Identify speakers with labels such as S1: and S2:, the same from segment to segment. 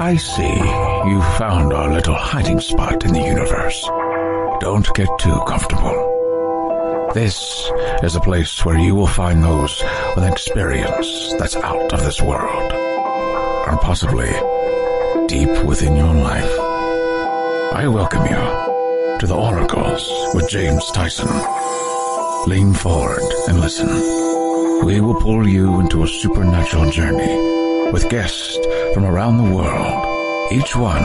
S1: I see you found our little hiding spot in the universe. Don't get too comfortable. This is a place where you will find those with an experience that's out of this world, and possibly deep within your life. I welcome you to the Oracles with James Tyson. Lean forward and listen. We will pull you into a supernatural journey with guests from around the world, each one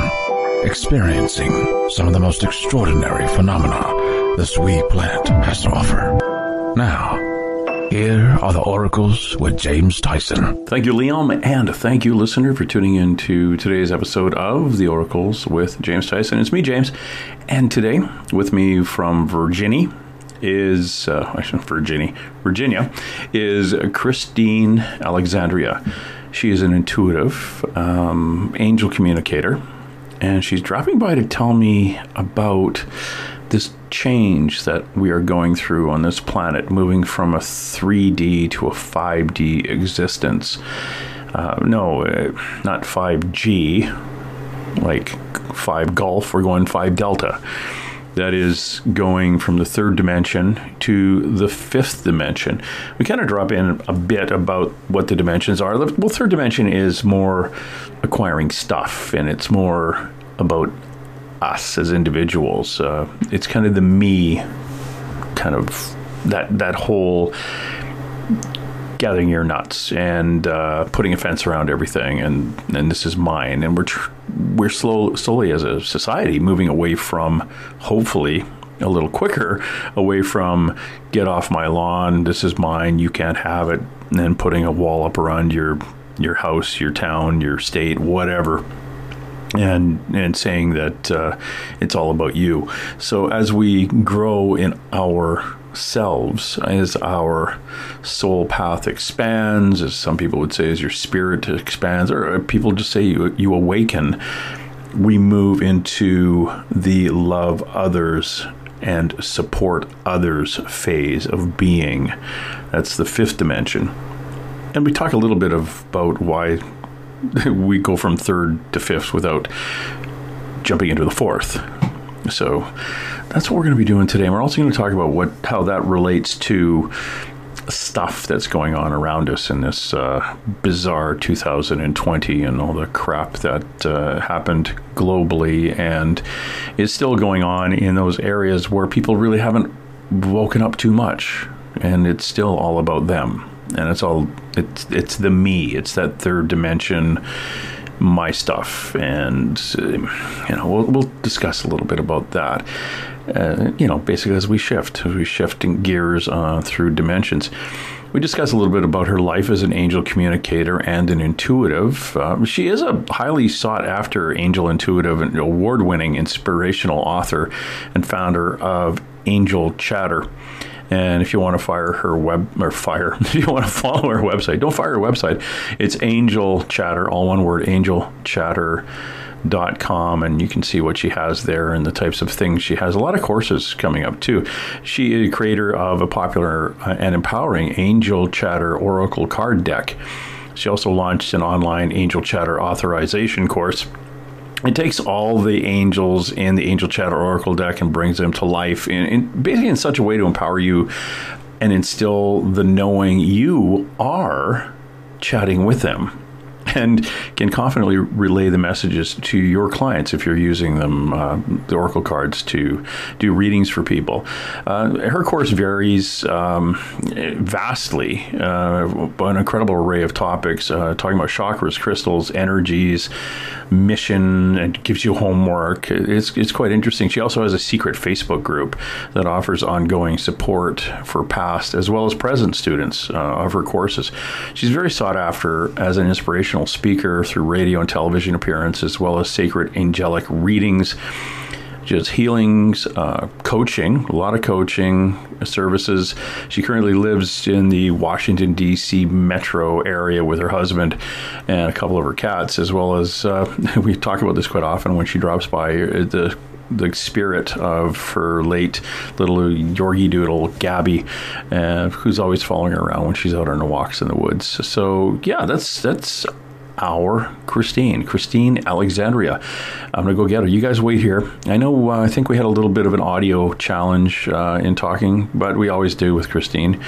S1: experiencing some of the most extraordinary phenomena this wee planet has to offer. Now, here are the Oracles with James Tyson.
S2: Thank you, Liam, and thank you, listener, for tuning in to today's episode of the Oracles with James Tyson. It's me, James, and today, with me from Virginia, is Christine Alexandria. She is an intuitive angel communicator, and she's dropping by to tell me about this change that we are going through on this planet, moving from a 3D to a 5D existence. Not 5G, like 5 Golf, we're going 5 Delta. That is going from the 3rd dimension to the 5th dimension. We kind of drop in a bit about what the dimensions are. Well, 3rd dimension is more acquiring stuff, and it's more about us as individuals. It's kind of the me, kind of that whole gathering your nuts and putting a fence around everything, and this is mine. And we're slowly as a society moving away from, hopefully a little quicker, away from get off my lawn, this is mine, you can't have it, and then putting a wall up around your house, your town, your state, whatever, and saying that it's all about you. So as we grow in ourselves, as our soul path expands, as some people would say, as your spirit expands, or people just say you awaken, we move into the love others and support others phase of being. That's the 5th dimension. And we talk a little bit about why we go from 3rd to 5th without jumping into the 4th. So that's what we're going to be doing today. And we're also going to talk about how that relates to stuff that's going on around us in this bizarre 2020 and all the crap that happened globally and is still going on in those areas where people really haven't woken up too much, and it's still all about them. And it's the me, it's that 3rd dimension, my stuff, and we'll discuss a little bit about that. Basically as we shift in gears through dimensions. We discuss a little bit about her life as an angel communicator and an intuitive. She is a highly sought after angel intuitive and award-winning inspirational author and founder of Angel Chatter. And if you want to if you want to follow her website, don't fire her website. It's Angel Chatter, all one word, angelchatter.com, and you can see what she has there and the types of things she has. A lot of courses coming up too. She is a creator of a popular and empowering Angel Chatter Oracle card deck. She also launched an online Angel Chatter authorization course. It takes all the angels in the Angel Chatter Oracle deck and brings them to life basically in such a way to empower you and instill the knowing you are chatting with them, and can confidently relay the messages to your clients if you're using them, the Oracle cards, to do readings for people. Her course varies vastly, an incredible array of topics, talking about chakras, crystals, energies, mission, and gives you homework. It's quite interesting. She also has a secret Facebook group that offers ongoing support for past as well as present students of her courses. She's very sought after as an inspirational speaker through radio and television appearances, as well as sacred angelic readings. just healings, coaching, a lot of coaching services. She currently lives in the Washington, D.C. metro area with her husband and a couple of her cats, as well as, we talk about this quite often when she drops by, the spirit of her late little Yogi Doodle, Gabi, who's always following her around when she's out on her walks in the woods. So, yeah, that's our Christine Alexandria. I'm going to go get her. You guys wait here. I know, I think we had a little bit of an audio challenge in talking, but we always do with Christine.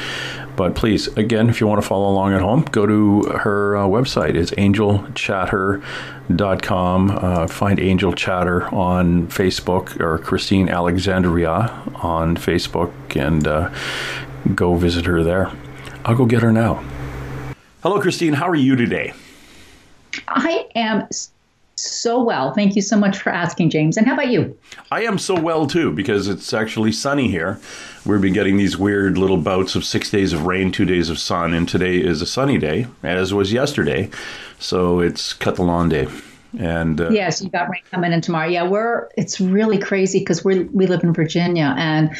S2: But please, again, if you want to follow along at home, go to her website. It's angelchatter.com. Find Angel Chatter on Facebook, or Christine Alexandria on Facebook, and go visit her there. I'll go get her now. Hello, Christine. How are you today?
S3: I am so well. Thank you so much for asking, James. And how about you?
S2: I am so well, too, because it's actually sunny here. We've been getting these weird little bouts of 6 days of rain, 2 days of sun, and today is a sunny day, as was yesterday. So it's cut the lawn day. And
S3: yes, you got rain coming in tomorrow. Yeah, it's really crazy because we live in Virginia, and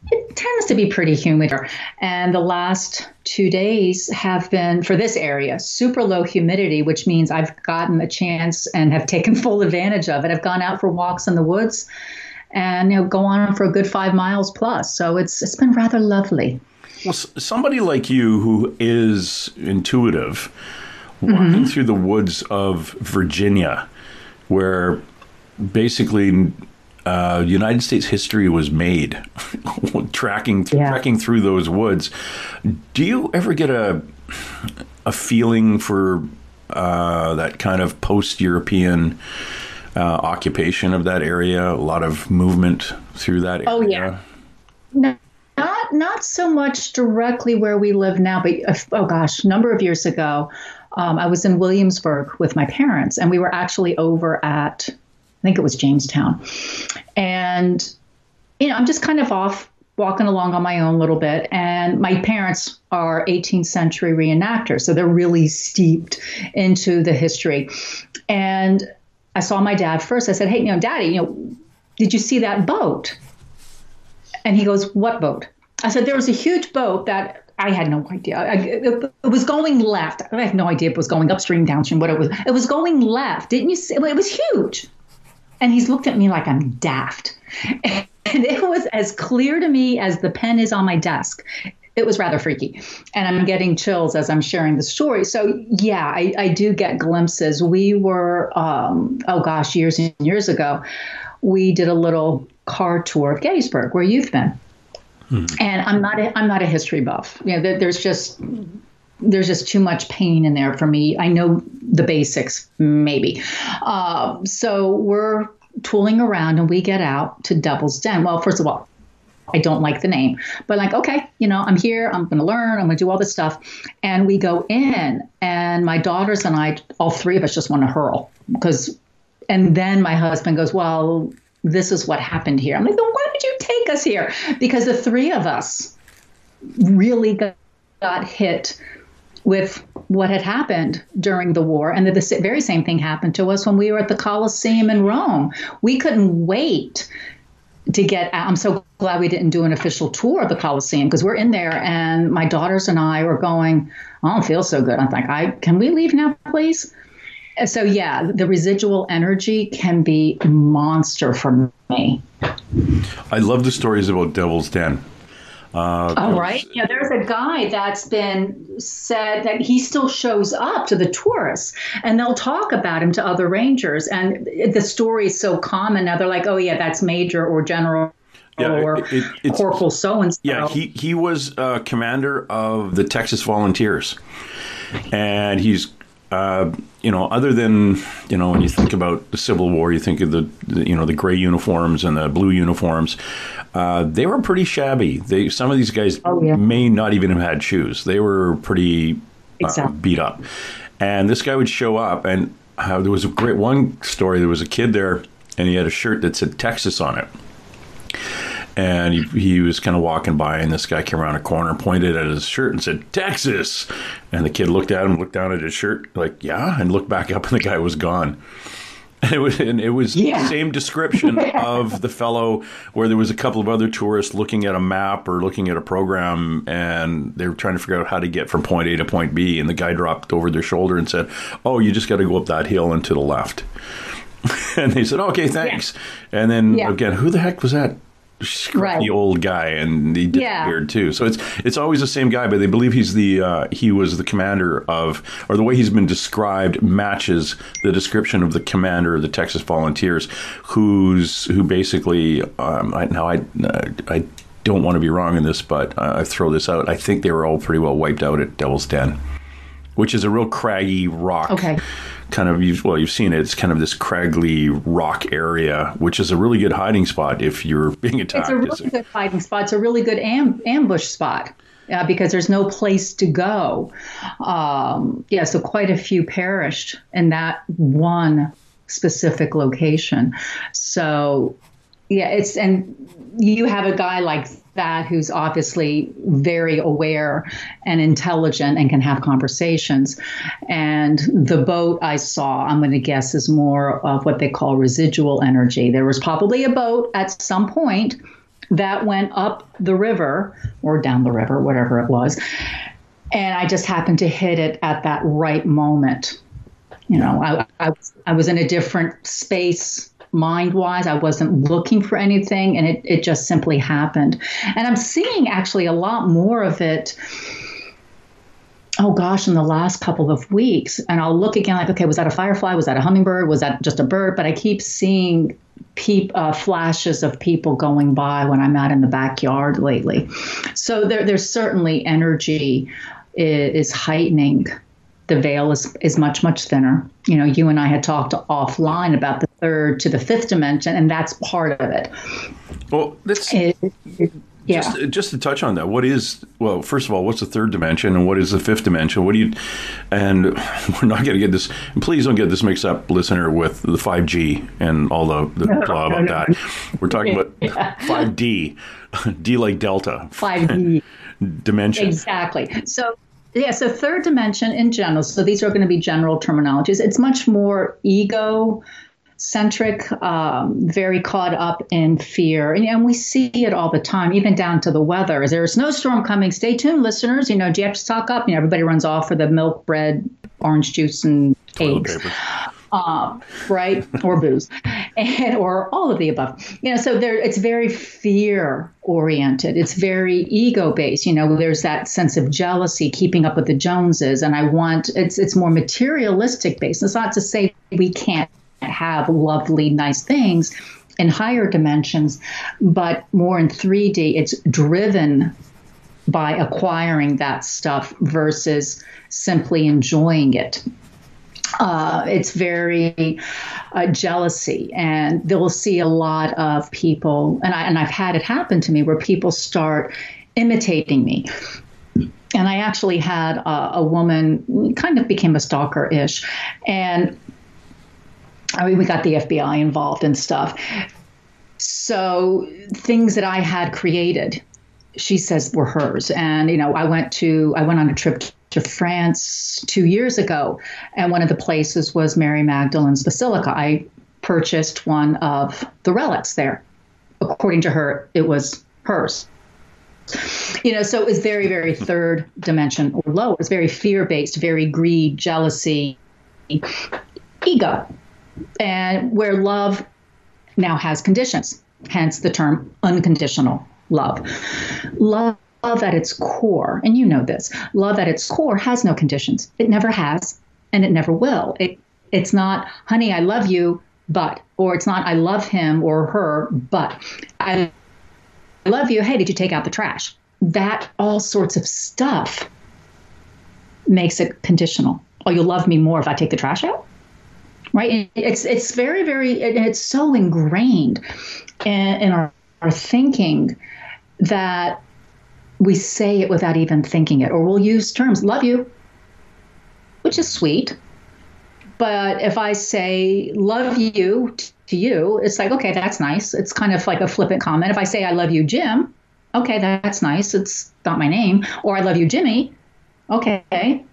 S3: it tends to be pretty humid here. And the last 2 days have been, for this area, super low humidity, which means I've gotten a chance and have taken full advantage of it. I've gone out for walks in the woods and go on for a good 5 miles plus. So it's been rather lovely.
S2: Well, somebody like you who is intuitive, walking through the woods of Virginia, where basically United States history was made, trekking through those woods. Do you ever get a feeling for that kind of post-European occupation of that area? A lot of movement through that area?
S3: Oh, yeah. No, not so much directly where we live now, but a number of years ago, I was in Williamsburg with my parents, and we were actually over at, I think it was Jamestown. And, I'm just kind of off walking along on my own a little bit. And my parents are 18th century reenactors, so they're really steeped into the history. And I saw my dad first. I said, "Hey, Daddy, did you see that boat?" And he goes, "What boat?" I said, "There was a huge boat that I had no idea. It was going left. I have no idea if it was going upstream, downstream, what it was. It was going left. Didn't you see? It was huge." And he's looked at me like I'm daft. And it was as clear to me as the pen is on my desk. It was rather freaky. And I'm getting chills as I'm sharing the story. So, yeah, I do get glimpses. We were, years and years ago, we did a little car tour of Gettysburg, where you've been. And I'm not a history buff. There's just too much pain in there for me. I know the basics, maybe. So we're tooling around, and we get out to Devil's Den. Well, first of all, I don't like the name, but okay, I'm here. I'm going to learn. I'm going to do all this stuff. And we go in, and my daughters and I, all three of us, just want to hurl and then my husband goes, "Well, this is what happened here." I'm like, "Then why did you take us here?" Because the three of us really got hit with what had happened during the war. And the very same thing happened to us when we were at the Colosseum in Rome. We couldn't wait to get out. I'm so glad we didn't do an official tour of the Colosseum, because we're in there, and my daughters and I were going, "I don't feel so good." I'm like, "Can we leave now, please?" So, yeah, the residual energy can be a monster for me.
S2: I love the stories about Devil's Den.
S3: Right. Yeah, there's a guy that's been said that he still shows up to the tourists, and they'll talk about him to other rangers. And the story is so common now. They're like, "Oh, yeah, that's Major or General or Corporal so-and-so."
S2: Yeah, he was commander of the Texas Volunteers. And he's, other than, when you think about the Civil War, you think of the gray uniforms and the blue uniforms. They were pretty shabby. Some of these guys may not even have had shoes. They were pretty beat up. And this guy would show up, and there was a great one story. There was a kid there, and he had a shirt that said Texas on it. And he was kind of walking by, and this guy came around a corner, pointed at his shirt and said, "Texas." And the kid looked at him, looked down at his shirt, like, "Yeah," and looked back up, and the guy was gone. It was the same description of the fellow where there was a couple of other tourists looking at a map or looking at a program, and they were trying to figure out how to get from point A to point B, and the guy dropped over their shoulder and said, "Oh, you just got to go up that hill and to the left." And they said, "Okay, thanks." Yeah. And then again, who the heck was that? Scruffy old guy, and he disappeared too. So it's always the same guy, but they believe he was the commander of, or the way he's been described matches the description of the commander of the Texas Volunteers, who basically I don't want to be wrong in this, but I throw this out. I think they were all pretty well wiped out at Devil's Den, which is a real craggy rock. Okay. Kind of, you've seen it. It's kind of this craggy rock area, which is a really good hiding spot if you're being attacked.
S3: It's a really good hiding spot. It's a really good ambush spot because there's no place to go. So quite a few perished in that one specific location. So, and you have a guy like that who's obviously very aware and intelligent and can have conversations. And the boat I saw, I'm going to guess, is more of what they call residual energy. There was probably a boat at some point that went up the river or down the river, whatever it was. And I just happened to hit it at that right moment. I was in a different space mind-wise. I wasn't looking for anything, and it just simply happened. And I'm seeing actually a lot more of it, in the last couple of weeks. And I'll look again like, okay, was that a firefly? Was that a hummingbird? Was that just a bird? But I keep seeing flashes of people going by when I'm out in the backyard lately. So there's certainly energy is heightening. The veil is much, much thinner. You and I had talked offline about the third to the fifth dimension, and that's part of it.
S2: Well, just to touch on that, first of all, what's the third dimension and what is the fifth dimension? And we're not going to get this, and please don't get this mixed up, listener, with the 5G and all the blah about that. We're talking about 5D, D like Delta. 5D. Dimension.
S3: Exactly. So third dimension in general, so these are going to be general terminologies. It's much more ego-centric, very caught up in fear. And we see it all the time, even down to the weather. Is there a snowstorm coming? Stay tuned, listeners. Do you have to stock up? Everybody runs off for the milk, bread, orange juice, and eggs. Right? Or booze, or all of the above. So it's very fear oriented. It's very ego based. There's that sense of jealousy, keeping up with the Joneses, and it's more materialistic based. It's not to say we can't have lovely, nice things in higher dimensions, but more in 3D, it's driven by acquiring that stuff versus simply enjoying it. It's very jealousy, and they'll see a lot of people, and I've had it happen to me where people start imitating me. And I actually had a woman, kind of became a stalker-ish, and we got the FBI involved and stuff. So things that I had created, she says were hers. And, I went on a trip to France 2 years ago, and one of the places was Mary Magdalene's Basilica. I purchased one of the relics there. According to her, it was hers. So it was very, very third dimension or lower. It was very fear-based, very greed, jealousy, ego. And where love now has conditions, hence the term unconditional love. Love at its core, and this, love at its core has no conditions. It never has, and it never will. It's not, honey, I love you, but, or it's not, I love him or her, but I love you. Hey, did you take out the trash? That all sorts of stuff makes it conditional. Oh, you'll love me more if I take the trash out? Right? It's very, very, and it's so ingrained in our thinking that we say it without even thinking it, or we'll use terms, love you, which is sweet. But if I say love you to you, it's like, okay, that's nice. It's kind of like a flippant comment. If I say I love you, Jim, okay, that's nice. It's not my name. Or I love you, Jimmy. Okay,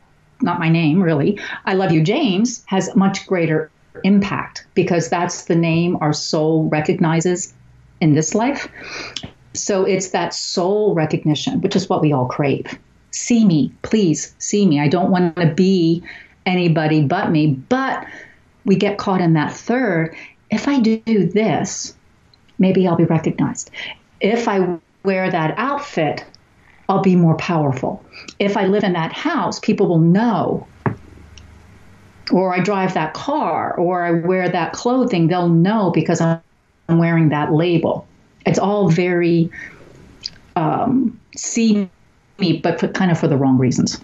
S3: not my name, really. I love you, James, has much greater impact, because that's the name our soul recognizes in this life. So it's that soul recognition, which is what we all crave. See me, please see me. I don't want to be anybody but me. But we get caught in that third. If I do this, maybe I'll be recognized. If I wear that outfit, I'll be more powerful. If I live in that house, people will know. Or I drive that car, or I wear that clothing, they'll know because I'm wearing that label. It's all very see me, but kind of for the wrong reasons.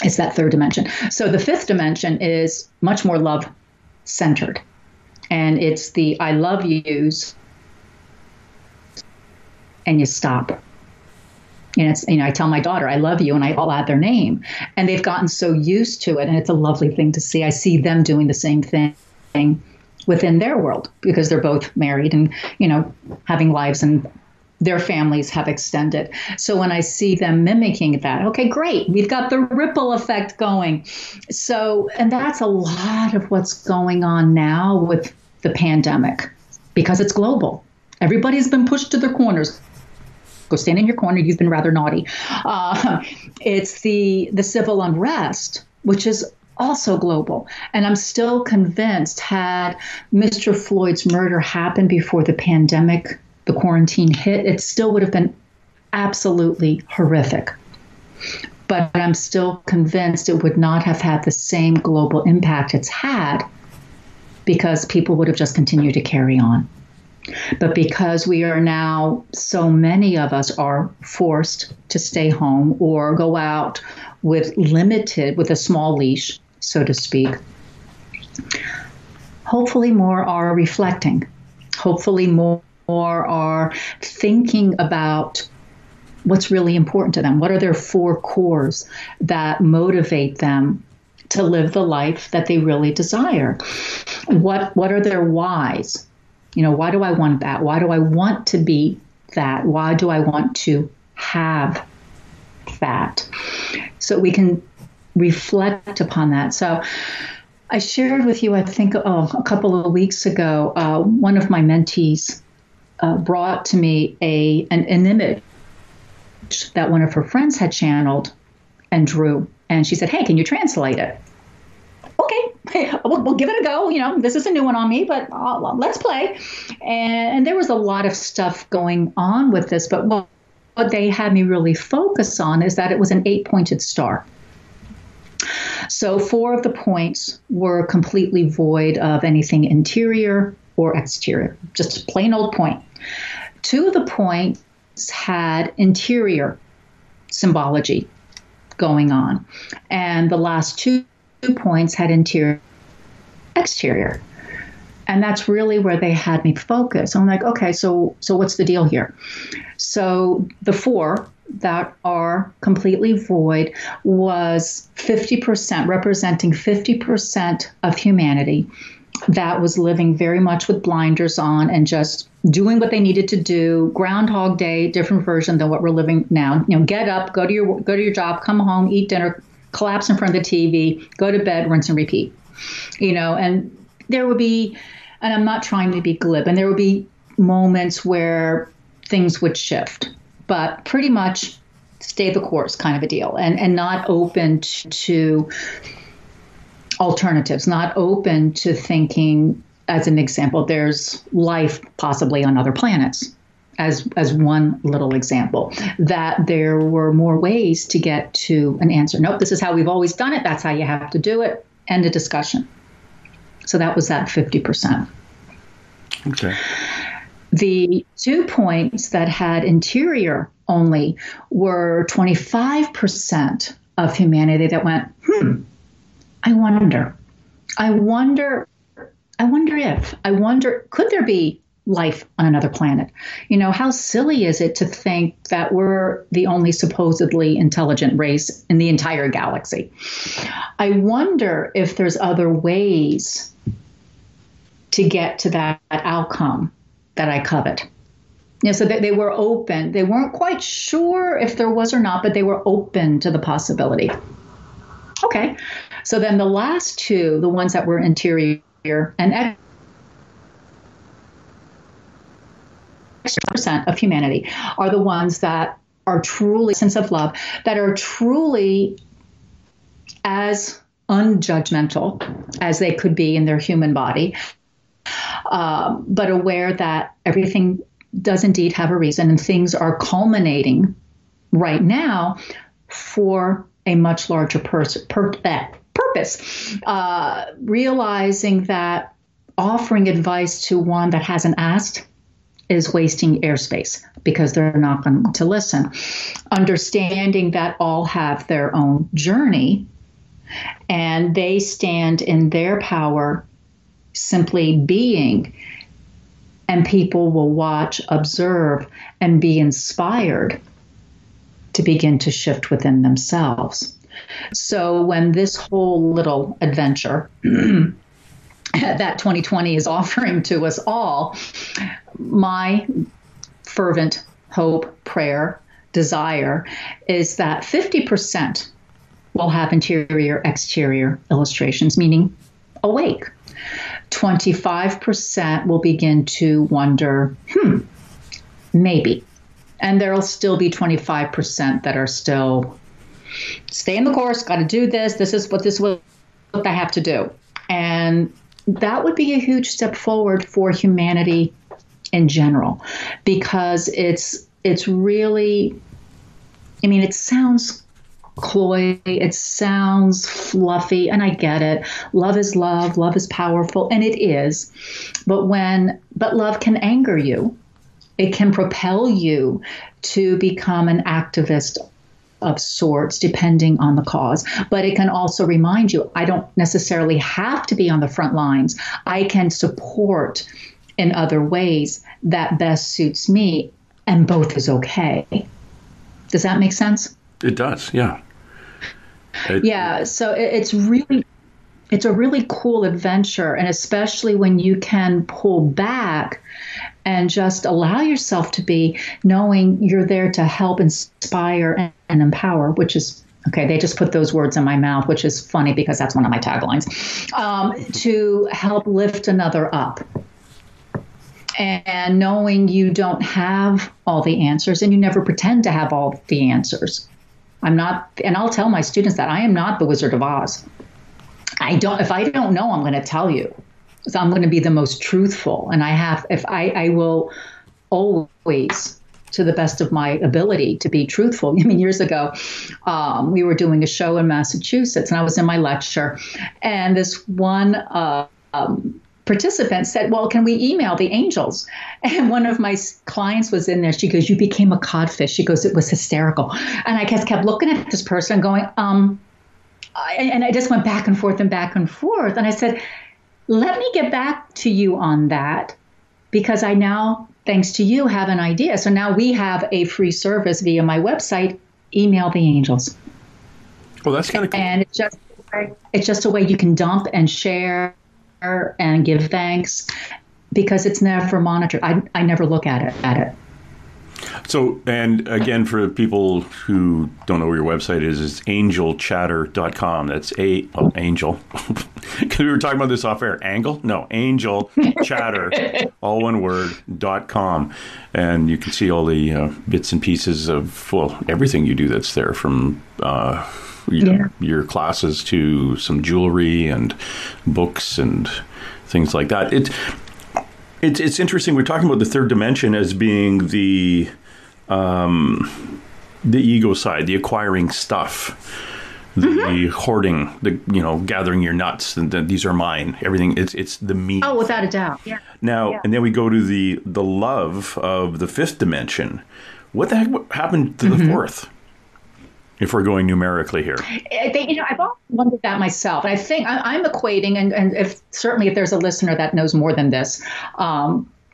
S3: It's that third dimension. So the fifth dimension is much more love-centered. And it's the I love yous, and you stop. And it's, I tell my daughter, I love you, and I'll add their name. And they've gotten so used to it, and it's a lovely thing to see. I see them doing the same thing within their world, because they're both married and, having lives, and their families have extended. So when I see them mimicking that, okay, great. We've got the ripple effect going. So, and that's a lot of what's going on now with the pandemic, because it's global. Everybody's been pushed to their corners. Go stand in your corner. You've been rather naughty. It's the civil unrest, which is also global. And I'm still convinced, had Mr. Floyd's murder happened before the pandemic, the quarantine hit, it still would have been absolutely horrific. But I'm still convinced it would not have had the same global impact it's had, because people would have just continued to carry on. But because we are now, so many of us are forced to stay home or go out with a small leash, so to speak, hopefully more are reflecting. Hopefully more are thinking about what's really important to them. What are their four cores that motivate them to live the life that they really desire? What are their whys? Why do I want that? Why do I want to be that? Why do I want to have that? So we can reflect upon that. So I shared with you, I think, a couple of weeks ago, one of my mentees brought to me an image that one of her friends had channeled and drew. And she said, hey, can you translate it? Okay, we'll give it a go. This is a new one on me, but let's play. And there was a lot of stuff going on with this, but what they had me really focus on is that it was an 8-pointed star. So 4 of the points were completely void of anything interior or exterior, just a plain old point. 2 of the points had interior symbology going on, and the last 2 points had interior, exterior. And that's really where they had me focus. I'm like, okay, so what's the deal here? So the 4 that are completely void was 50%, representing 50% of humanity that was living very much with blinders on and just doing what they needed to do. Groundhog Day, different version than what we're living now. Get up, go to your job, come home, eat dinner, collapse in front of the TV, go to bed, rinse and repeat. And there would be, and I'm not trying to be glib, and there would be moments where things would shift, but pretty much stay the course kind of a deal, and not open to alternatives, not open to thinking, as an example, there's life possibly on other planets. As one little example, that there were more ways to get to an answer. Nope, this is how we've always done it. That's how you have to do it. End of discussion. So that was that 50%.
S2: Okay.
S3: The 2 points that had interior only were 25% of humanity that went, I wonder, could there be life on another planet? How silly is it to think that we're the only supposedly intelligent race in the entire galaxy? I wonder if there's other ways to get to that outcome that I covet. So they were open. They weren't quite sure if there was or not, but they were open to the possibility. Okay. So then the last 2, the ones that were interior and percent of humanity are the ones that are truly sense of love, that are truly as unjudgmental as they could be in their human body, but aware that everything does indeed have a reason and things are culminating right now for a much larger purpose. Realizing that offering advice to one that hasn't asked is wasting airspace because they're not going to listen. Understanding that all have their own journey and they stand in their power simply being, and people will watch, observe, and be inspired to begin to shift within themselves. So when this whole little adventure that 2020 is offering to us all, my fervent hope, prayer, desire is that 50% will have interior, exterior illustrations, meaning awake. 25% will begin to wonder, maybe. And there'll still be 25% that are still, stay in the course, got to do this. This is what I have to do. And that would be a huge step forward for humanity in general, because it's really, I mean, it sounds coy, it sounds fluffy, and I get it. Love is powerful, and it is. But love can anger you. It can propel you to become an activist of sorts, depending on the cause. But it can also remind you, I don't necessarily have to be on the front lines. I can support in other ways that best suits me, and both is okay. Does that make sense?
S2: It does, yeah.
S3: So it's a really cool adventure, and especially when you can pull back and just allow yourself to be, knowing you're there to help inspire and empower, which is, okay, they just put those words in my mouth, which is funny because that's one of my taglines, to help lift another up. And knowing you don't have all the answers, and you never pretend to have all the answers. I'm not, and I'll tell my students that I am not the Wizard of Oz. If I don't know, I'm going to tell you. So I'm going to be the most truthful. And I will always, to the best of my ability, to be truthful. I mean, years ago, we were doing a show in Massachusetts, and I was in my lecture, and this one participant said, well, can we email the angels? And one of my clients was in there. She goes, you became a codfish. She goes, it was hysterical. And I just kept looking at this person going, and I just went back and forth and back and forth. And I said, let me get back to you on that, because I now, thanks to you, have an idea. So now we have a free service via my website, Email the Angels.
S2: Well, that's kind of cool.
S3: And it's just a way you can dump and share and give thanks, because it's never monitored. I never look at it.
S2: So, and again, for people who don't know where your website is, it's angelchatter.com. That's angel. Because we were talking about this off air. Angel chatter, all one word, .com. And you can see all the bits and pieces of, well, everything you do that's there, from your classes to some jewelry and books and things like that. It's interesting. We're talking about the third dimension as being the ego side, the acquiring stuff, the hoarding, the gathering your nuts, and these are mine. Everything. It's the me.
S3: Oh, without a doubt. Yeah.
S2: Now, and then we go to the love of the fifth dimension. What the heck happened to the fourth? If we're going numerically here,
S3: I've often wondered that myself. And I think I'm equating, and if there's a listener that knows more than this,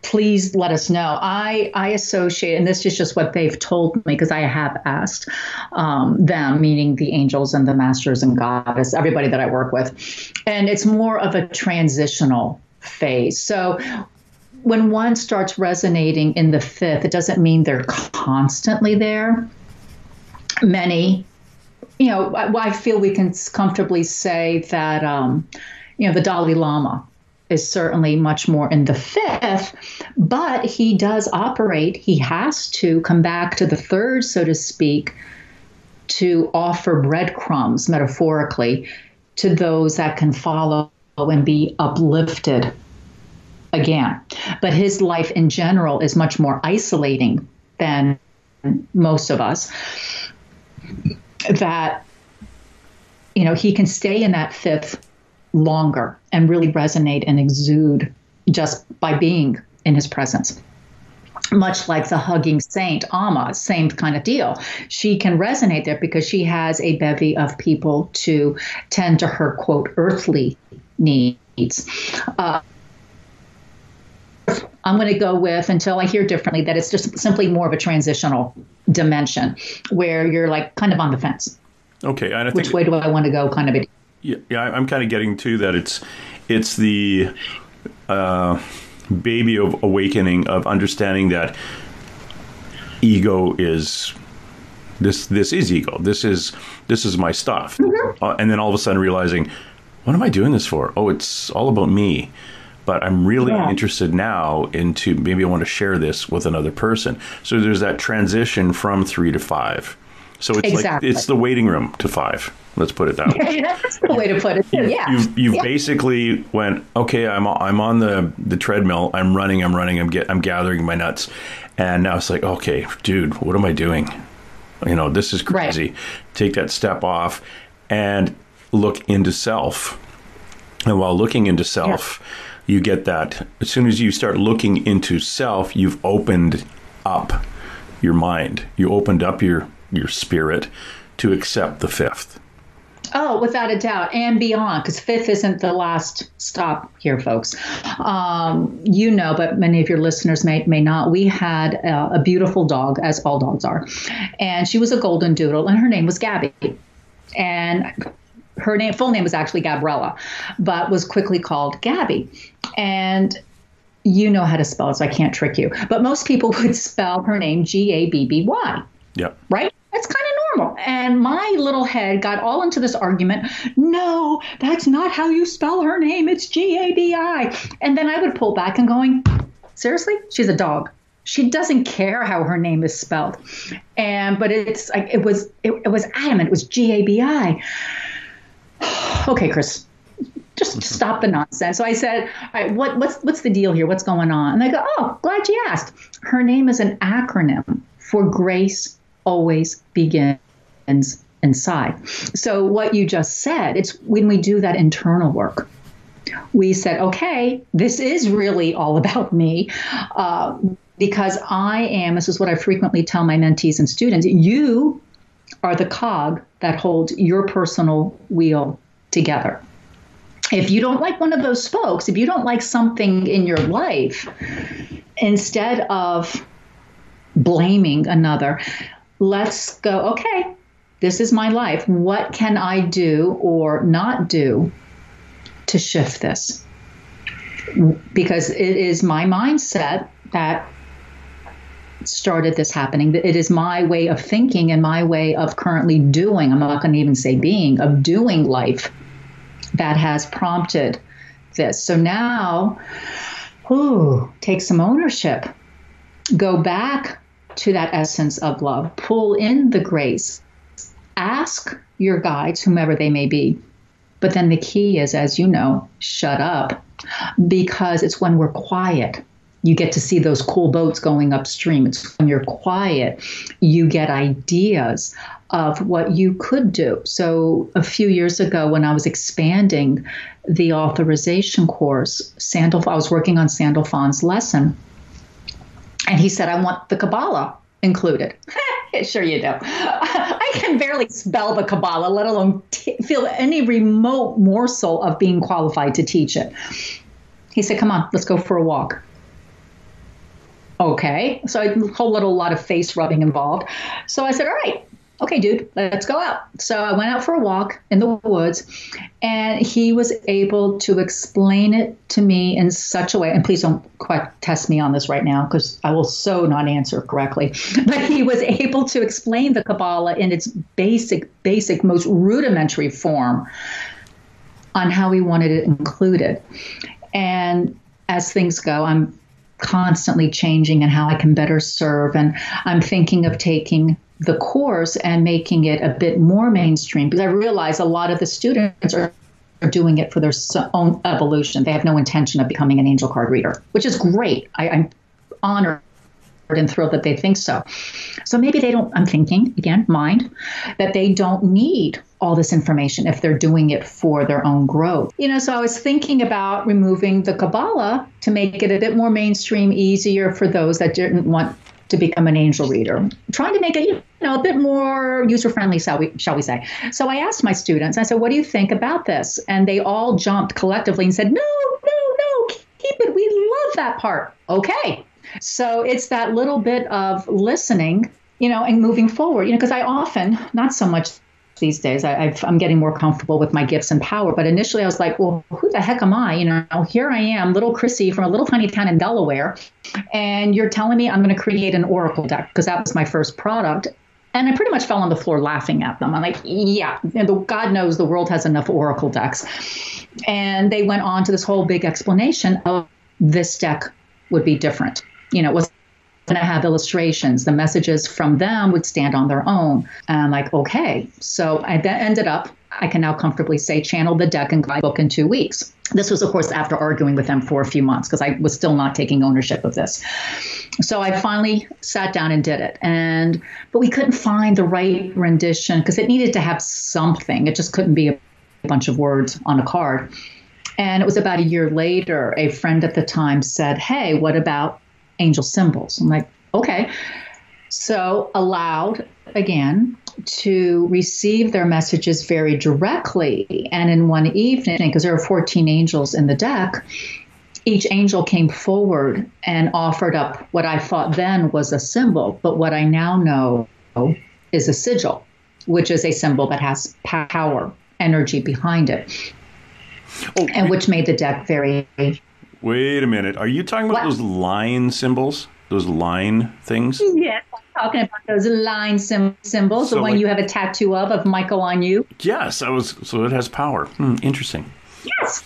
S3: please let us know. I associate, and this is just what they've told me, because I have asked them, meaning the angels and the masters and goddess, everybody that I work with, and it's more of a transitional phase. So when one starts resonating in the fifth, it doesn't mean they're constantly there. Many, I feel we can comfortably say that, the Dalai Lama is certainly much more in the fifth, but he does operate. He has to come back to the third, so to speak, to offer breadcrumbs, metaphorically, to those that can follow and be uplifted again. But his life in general is much more isolating than most of us. That, he can stay in that fifth longer and really resonate and exude just by being in his presence. Much like the hugging saint, Amma, same kind of deal. She can resonate there because she has a bevy of people to tend to her, quote, earthly needs. I'm going to go with, until I hear differently, that it's just simply more of a transitional dimension where you're like kind of on the fence.
S2: Okay. And I think,
S3: which way do I want to go kind of?
S2: Yeah, I'm kind of getting to that. It's the baby of awakening, of understanding that ego is this is ego. This is my stuff. Mm-hmm. And then all of a sudden realizing, what am I doing this for? Oh, it's all about me. But I'm really interested now into, maybe I want to share this with another person. So there's that transition from 3 to 5. So it's like, it's the waiting room to 5. Let's put it that way.
S3: That's the way to put it.
S2: You've basically went, okay, I'm on the treadmill. I'm running. I'm gathering my nuts. And now it's like, okay, dude, what am I doing? This is crazy. Right. Take that step off and look into self. And while looking into self, you get that, as soon as you start looking into self, you've opened up your mind. You opened up your spirit to accept the fifth.
S3: Oh, without a doubt, and beyond, because fifth isn't the last stop here, folks. But many of your listeners may not. We had a beautiful dog, as all dogs are, and she was a golden doodle, and her name was Gabi. And her full name was actually Gabriella, but was quickly called Gabi. And you know how to spell it, so I can't trick you. But most people would spell her name Gabby.
S2: Yeah. Right?
S3: That's kind of normal. And my little head got all into this argument. No, that's not how you spell her name. It's Gabi. And then I would pull back and going, seriously? She's a dog. She doesn't care how her name is spelled. But it's like it was adamant. It was Gabi. Okay, Chris, just stop the nonsense. So I said, all right, what's the deal here? What's going on? And they go, oh, glad you asked. Her name is an acronym for Grace Always Begins Inside. So what you just said, it's when we do that internal work, we said, okay, this is really all about me, because this is what I frequently tell my mentees and students, you are the cog that holds your personal wheel together. If you don't like one of those spokes, if you don't like something in your life, instead of blaming another, let's go, okay, this is my life. What can I do or not do to shift this? Because it is my mindset that started this happening. It is my way of thinking and my way of currently doing, I'm not going to even say being, of doing life that has prompted this. So now, take some ownership. Go back to that essence of love. Pull in the grace. Ask your guides, whomever they may be. But then the key is, as you know, shut up. Because it's when we're quiet, you get to see those cool boats going upstream. It's when you're quiet, you get ideas of what you could do. So a few years ago, when I was expanding the authorization course, I was working on Sandalphon's lesson. And he said, I want the Kabbalah included. Sure you do. I can barely spell the Kabbalah, let alone feel any remote morsel of being qualified to teach it. He said, come on, let's go for a walk. Okay. So a lot of face rubbing involved. So I said, all right, okay, dude, let's go out. So I went out for a walk in the woods, and he was able to explain it to me in such a way. And please don't test me on this right now, because I will so not answer correctly. But he was able to explain the Kabbalah in its basic, most rudimentary form on how he wanted it included. And as things go, I'm constantly changing and how I can better serve. And I'm thinking of taking the course and making it a bit more mainstream, because I realize a lot of the students are doing it for their own evolution. They have no intention of becoming an angel card reader, which is great. I'm honored and thrilled that they think so. So maybe they don't, I'm thinking, again, mind, that they don't need all this information if they're doing it for their own growth. So I was thinking about removing the Kabbalah to make it a bit more mainstream, easier for those that didn't want to become an angel reader, trying to make it, a bit more user-friendly, shall we say. So I asked my students, I said, what do you think about this? And they all jumped collectively and said, no, keep it. We love that part. Okay. So it's that little bit of listening, and moving forward, because I often, not so much these days, I'm getting more comfortable with my gifts and power. But initially I was like, well, who the heck am I? Here I am, little Chrissy from a little tiny town in Delaware. And you're telling me I'm going to create an oracle deck, because that was my first product. And I pretty much fell on the floor laughing at them. I'm like, yeah, God knows the world has enough oracle decks. And they went on to this whole big explanation of this deck would be different. It was going to have illustrations. The messages from them would stand on their own. And I'm like, okay. So I then ended up, I can now comfortably say, channel the deck and guidebook in 2 weeks. This was, of course, after arguing with them for a few months, because I was still not taking ownership of this. So I finally sat down and did it. But we couldn't find the right rendition, because it needed to have something. It just couldn't be a bunch of words on a card. And it was about a year later, a friend at the time said, hey, what about angel symbols? I'm like, okay. So allowed, again, to receive their messages very directly. And in one evening, because there are 14 angels in the deck, each angel came forward and offered up what I thought then was a symbol, but what I now know is a sigil, which is a symbol that has power, energy behind it, and which made the deck very...
S2: Wait a minute. Are you talking about those line symbols? Those line things?
S3: Yes, I'm talking about those line symbols, so the one you have a tattoo of Michael on you.
S2: Yes, so it has power. Interesting.
S3: Yes.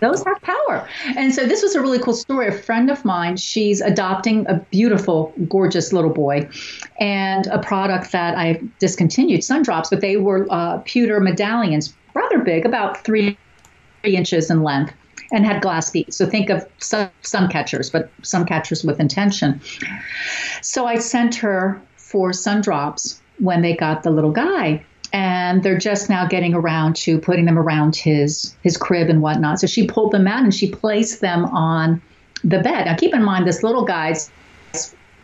S3: Those have power. And so this was a really cool story. A friend of mine, she's adopting a beautiful, gorgeous little boy, and a product that I discontinued, sun drops, but they were pewter medallions, rather big, about 3 inches in length, and had glass feet. So think of sun catchers, but sun catchers with intention. So I sent her for sun drops when they got the little guy. And they're just now getting around to putting them around his crib and whatnot. So she pulled them out and she placed them on the bed. Now, keep in mind, this little guy's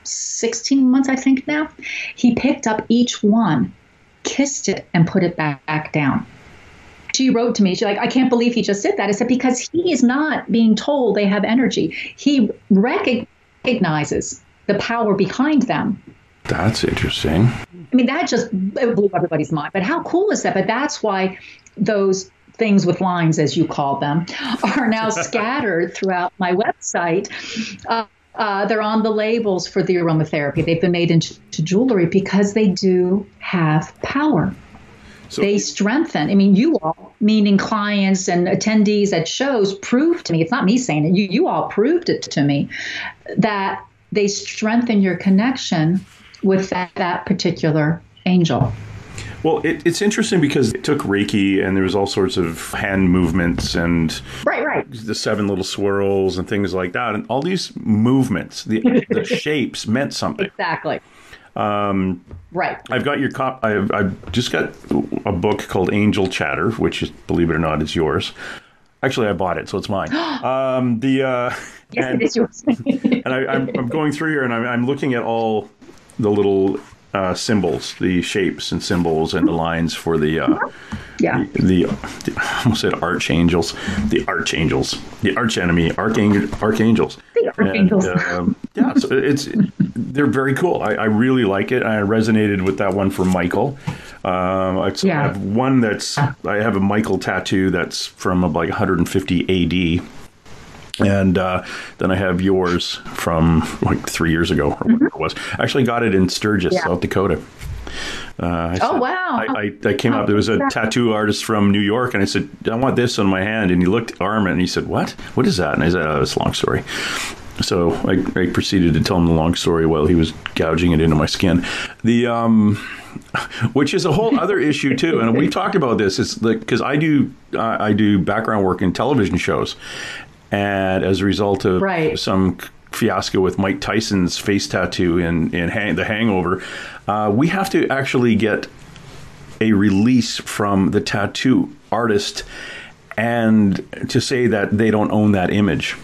S3: 16 months, I think now. He picked up each one, kissed it, and put it back down. She wrote to me, she's like, I can't believe he just did that. I said, because he is not being told they have energy. He recognizes the power behind them.
S2: That's interesting.
S3: I mean, that just blew everybody's mind. But how cool is that? But that's why those things with lines, as you call them, are now scattered throughout my website. They're on the labels for the aromatherapy. They've been made into jewelry because they do have power. So they strengthen. I mean, you all, meaning clients and attendees at shows, proved to me, it's not me saying it, you all proved it to me, that they strengthen your connection with that particular angel.
S2: Well, it's interesting because it took Reiki and there was all sorts of hand movements and
S3: right.
S2: the 7 little swirls and things like that. And all these movements, the shapes meant something.
S3: Exactly. Right.
S2: I've got your I've just got a book called Angel Chatter, which is, believe it or not, is yours. Actually, I bought it, so it's mine.
S3: Yes, it is yours.
S2: And I'm going through here and I'm looking at all the little symbols, the shapes and symbols and the lines for the I almost said archangels, the archenemy, archangels. The archangels. And, so they're very cool. I really like it. I resonated with that one for Michael. I have one I have a Michael tattoo that's from like 150 AD. And then I have yours from like 3 years ago or whatever it was. I actually got it in Sturgis, South Dakota.
S3: Wow.
S2: I came up. There was a tattoo artist from New York, and I said, I want this on my hand. And he looked arm, and he said, what? What is that? And I said, oh, it's a long story. So I proceeded to tell him the long story while he was gouging it into my skin. Which is a whole other issue too, and we talked about this. It's like, because I do background work in television shows, and as a result of some fiasco with Mike Tyson's face tattoo in The Hangover, we have to actually get a release from the tattoo artist, and to say that they don't own that image.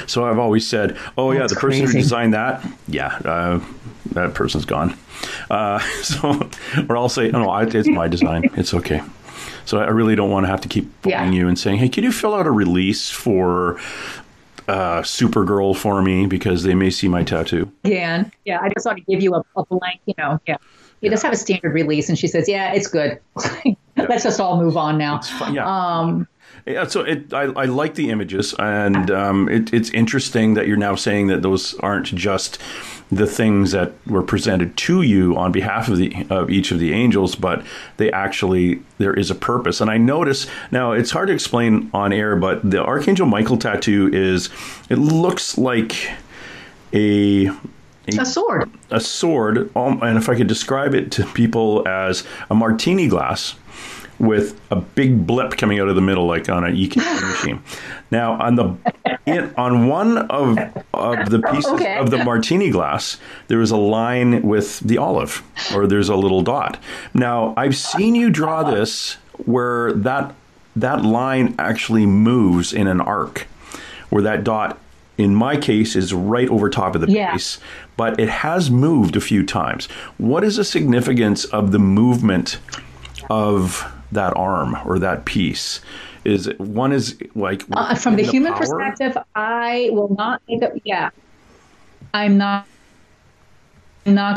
S2: So I've always said, the person who designed that, that person's gone. Or I'll say, no, it's my design. It's okay. So I really don't want to have to keep phoning you and saying, hey, can you fill out a release for Supergirl for me, because they may see my tattoo.
S3: Yeah. I just want to give you a blank, You just have a standard release, and she says, yeah, it's good. Let's just all move on now.
S2: So I like the images, and it's interesting that you're now saying that those aren't just the things that were presented to you on behalf of each of the angels, but there is a purpose. And I notice now, it's hard to explain on air, but the Archangel Michael tattoo it looks like a
S3: sword.
S2: A sword, and if I could describe it to people as a martini glass with a big blip coming out of the middle, like on an EKG machine. Now, on one of the pieces of the martini glass, there is a line with the olive, or there's a little dot. Now, I've seen you draw this where that line actually moves in an arc, where that dot, in my case, is right over top of the base, but it has moved a few times. What is the significance of the movement of that arm or that piece? Is like
S3: from the human perspective, I will not think of I'm not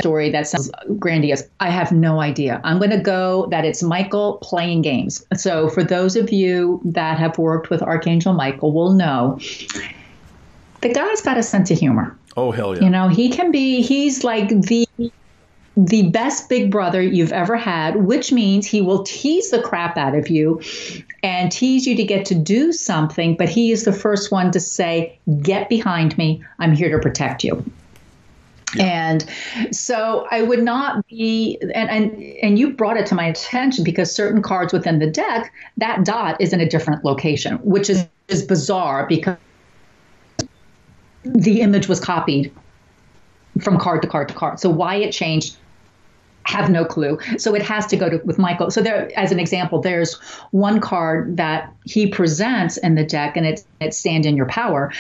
S3: story that sounds grandiose. I have no idea. I'm going to go that it's Michael playing games. So for those of you that have worked with Archangel Michael will know the guy's got a sense of humor.
S2: Oh, hell yeah.
S3: He's like the best big brother you've ever had, which means he will tease the crap out of you and tease you to get to do something. But he is the first one to say, get behind me. I'm here to protect you. Yeah. And so I would not be, and you brought it to my attention because certain cards within the deck, that dot is in a different location, which is bizarre because the image was copied from card to card to card. So why it changed, have no clue. So it has to go with Michael. So there, as an example, there's one card that he presents in the deck, and it's Stand in Your Power.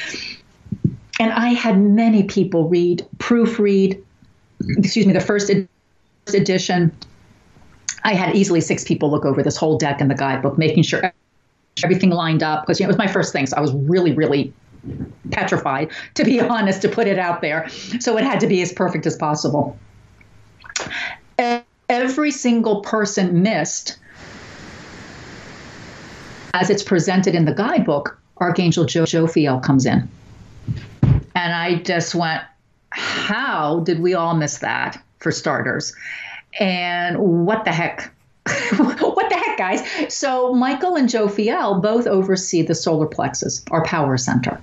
S3: And I had many people proofread, the first edition. I had easily 6 people look over this whole deck and the guidebook, making sure everything lined up. Because it was my first thing, so I was really, really petrified, to be honest, to put it out there. So it had to be as perfect as possible. Every single person missed, as it's presented in the guidebook, Archangel Jophiel comes in. And I just went, how did we all miss that, for starters? And what the heck? What the heck, guys? So Michael and Jophiel both oversee the solar plexus, our power center.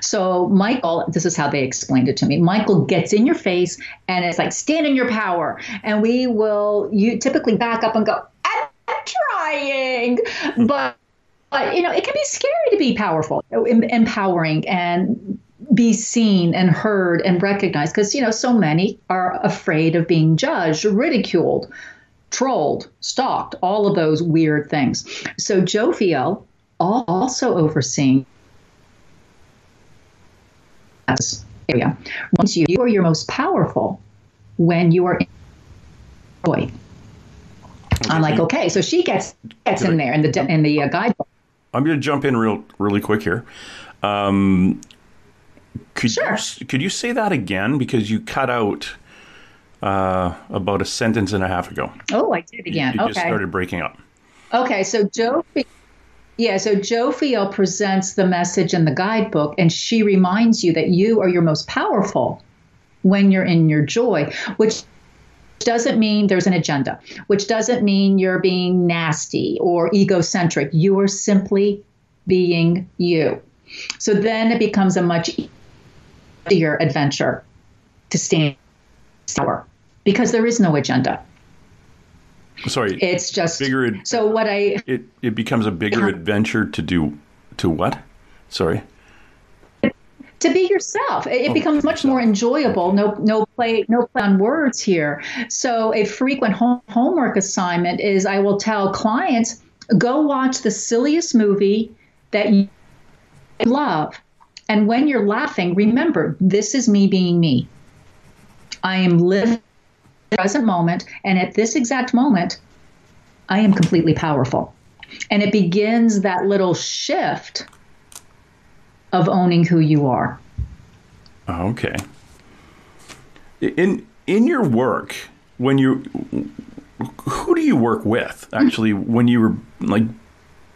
S3: So Michael, this is how they explained it to me. Michael gets in your face and it's like, stand in your power. And you typically back up and go, I'm trying. But it can be scary to be powerful, empowering, and be seen and heard and recognized. Because, so many are afraid of being judged, ridiculed, trolled, stalked, all of those weird things. So Jophiel also overseeing this area. Once you are your most powerful when you are in joy. I'm like, okay, so she gets in there in the guidebook.
S2: I'm going to jump in really quick here. Could you say that again, because you cut out about a sentence and a half ago?
S3: Oh, I did again.
S2: You just started breaking up.
S3: Okay, so Jophiel presents the message in the guidebook, and she reminds you that you are your most powerful when you're in your joy, which doesn't mean there's an agenda, which doesn't mean you're being nasty or egocentric. You are simply being you. So then it becomes a much easier adventure to stand power because there is no agenda.
S2: Sorry,
S3: it's just
S2: bigger.
S3: So what
S2: it becomes a bigger adventure to what? Sorry.
S3: To be yourself. It becomes much more enjoyable. No play on words here. So a frequent homework assignment is I will tell clients, go watch the silliest movie that you love. And when you're laughing, remember, this is me being me. I am living the present moment. And at this exact moment, I am completely powerful. And it begins that little shift of owning who you are.
S2: Okay. In your work, who do you work with? Actually, when you were like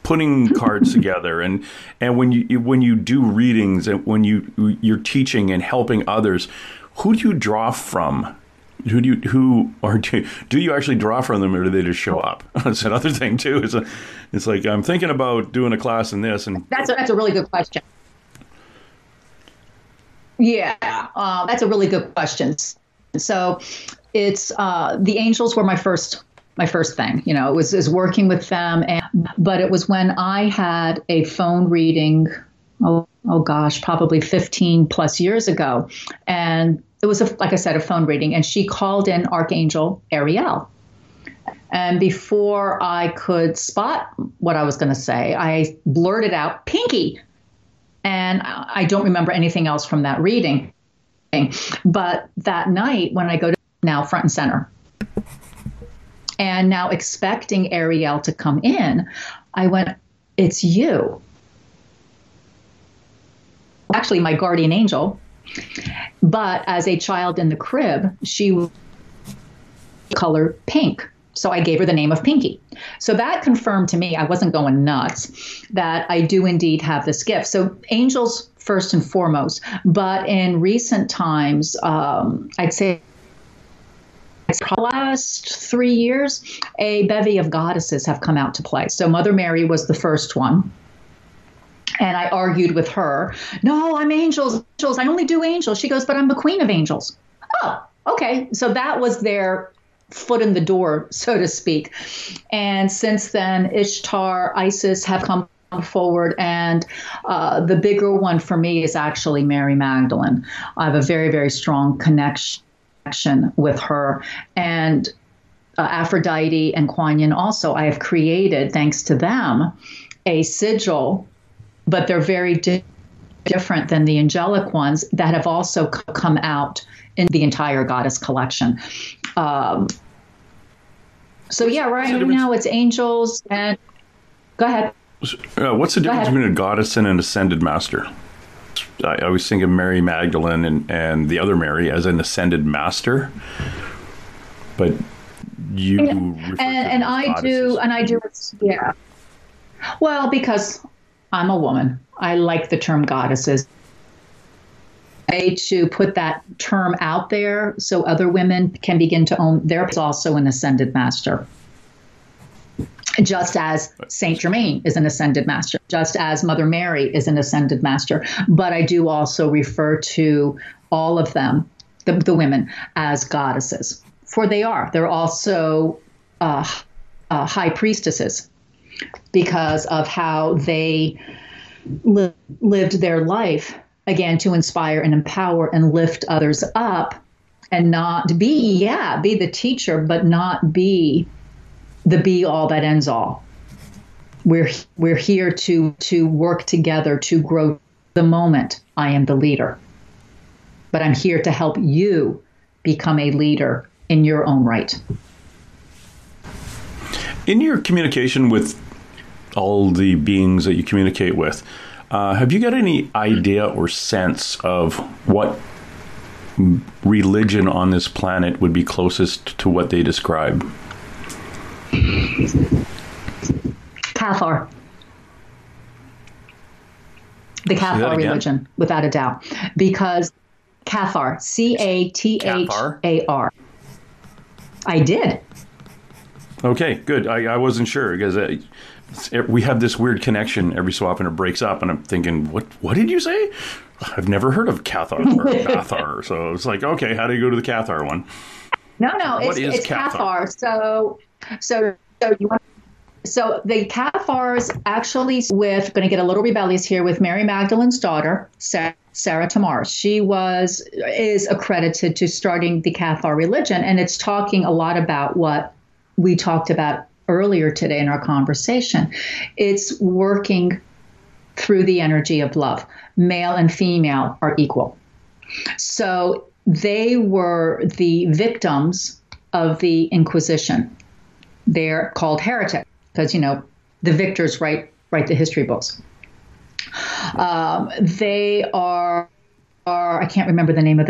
S2: putting cards together, and when you do readings, and when you're teaching and helping others, who do you draw from? Do you actually draw from them, or do they just show up? That's another thing too. It's like I'm thinking about doing a class in this, and
S3: that's a really good question. Yeah, that's a really good question. So it's the angels were my first thing. You know, it was working with them, but it was when I had a phone reading. Oh gosh, probably 15 plus years ago, and it was like I said, a phone reading, and she called in Archangel Ariel. And before I could spot what I was going to say, I blurted out Pinky. And I don't remember anything else from that reading. But that night when I go to now front and center and now expecting Ariel to come in, I went, it's you. Actually, my guardian angel. But as a child in the crib, she was color pink. So I gave her the name of Pinky. So that confirmed to me, I wasn't going nuts, that I do indeed have this gift. So angels first and foremost. But in recent times, I'd say the last 3 years, a bevy of goddesses have come out to play. So Mother Mary was the first one. And I argued with her, no, I'm angels. I only do angels. She goes, but I'm the queen of angels. Oh, okay. So that was their foot in the door, so to speak. And since then, Ishtar, Isis have come forward. And the bigger one for me is actually Mary Magdalene. I have a very, very strong connection with her. And Aphrodite and Kuan Yin also, I have created, thanks to them, a sigil, but they're very different than the angelic ones that have also come out in the entire goddess collection. So yeah, right now it's angels and go ahead.
S2: What's the difference between a goddess and an ascended master? I always think of Mary Magdalene and the other Mary as an ascended master, but you
S3: and I do, yeah. Well, because I'm a woman, I like the term goddesses. To put that term out there so other women can begin to own their place, also an ascended master. Just as Saint Germain is an ascended master, just as Mother Mary is an ascended master. But I do also refer to all of them, the women, as goddesses. For they're also high priestesses because of how they lived their life, again, to inspire and empower and lift others up and not be the teacher, but not be the be all that ends all. We're here to work together to grow the moment. I am the leader, but I'm here to help you become a leader in your own right.
S2: In your communication with all the beings that you communicate with, have you got any idea or sense of what religion on this planet would be closest to what they describe?
S3: Cathar. The Cathar religion, without a doubt. Because Cathar, C-A-T-H-A-R. I did.
S2: Okay, good. I wasn't sure because we have this weird connection every so often. It breaks up, and I'm thinking, what did you say? I've never heard of Cathar or Cathar. So it's like, okay, how do you go to the Cathar one?
S3: No,
S2: It's
S3: Cathar. So the Cathars actually going to get a little rebellious here with Mary Magdalene's daughter, Sarah Tamar. She is accredited to starting the Cathar religion, and it's talking a lot about what we talked about earlier today in our conversation. It's working through the energy of love. Male and female are equal. So they were the victims of the Inquisition. They're called heretics because, the victors write the history books. They are, I can't remember the name of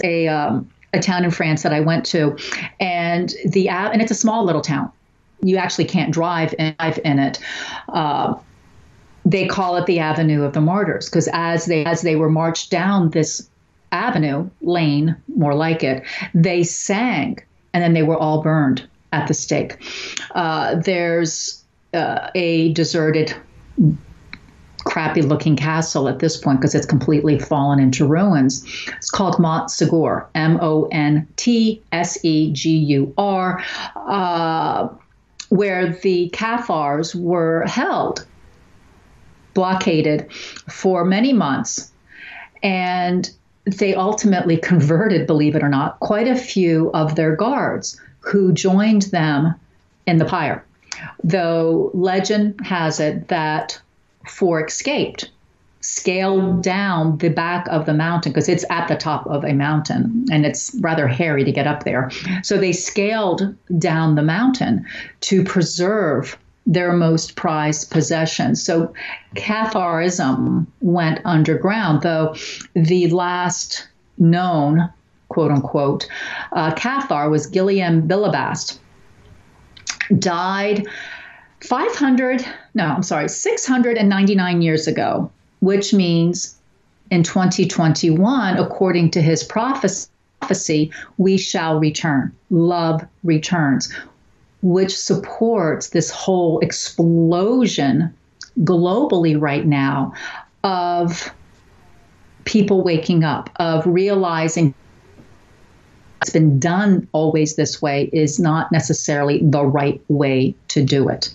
S3: a town in France that I went to, and it's a small little town. You actually can't drive in it. They call it the Avenue of the Martyrs because as they were marched down this avenue, lane, more like it, they sang, and then they were all burned at the stake. There's a deserted, crappy-looking castle at this point because it's completely fallen into ruins. It's called Montsegur, Montsegur, where the Cathars were held, blockaded for many months, and they ultimately converted, believe it or not, quite a few of their guards who joined them in the pyre. Though legend has it that 4 escaped, scaled down the back of the mountain because it's at the top of a mountain and it's rather hairy to get up there. So they scaled down the mountain to preserve their most prized possessions. So Catharism went underground, though the last known, quote unquote, Cathar was Guillaume Bilibast. Died 699 years ago, which means in 2021, according to his prophecy, we shall return. Love returns, which supports this whole explosion globally right now of people waking up, of realizing it's been done always this way is not necessarily the right way to do it.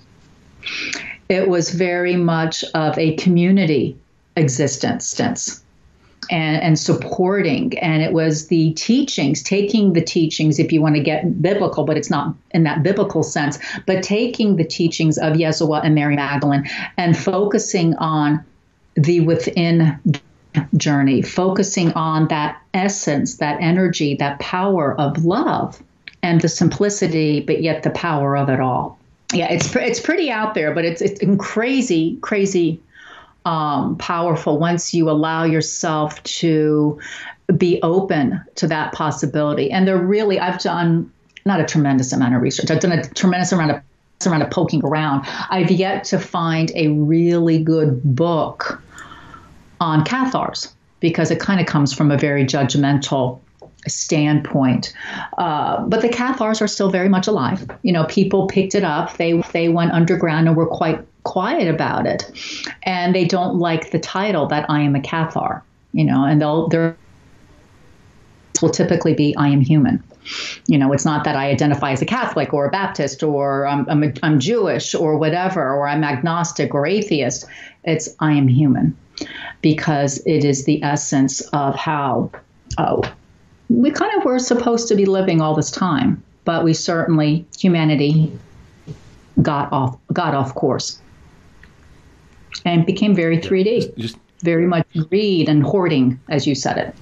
S3: It was very much of a community existence and supporting. And it was the teachings, taking the teachings, if you want to get biblical, but it's not in that biblical sense, but taking the teachings of Yeshua and Mary Magdalene and focusing on the within journey, focusing on that essence, that energy, that power of love and the simplicity, but yet the power of it all. Yeah, it's pretty out there, but it's crazy powerful once you allow yourself to be open to that possibility. And I've done not a tremendous amount of research. I've done a tremendous amount of poking around. I've yet to find a really good book on Cathars because it kind of comes from a very judgmental standpoint. But the Cathars are still very much alive. People picked it up. They went underground and were quite quiet about it. And they don't like the title that I am a Cathar, and there will typically be I am human. It's not that I identify as a Catholic or a Baptist or I'm Jewish or whatever, or I'm agnostic or atheist. It's I am human because it is the essence of how we kind of were supposed to be living all this time, but humanity got off course and became very 3D, very much greed and hoarding, as you said it.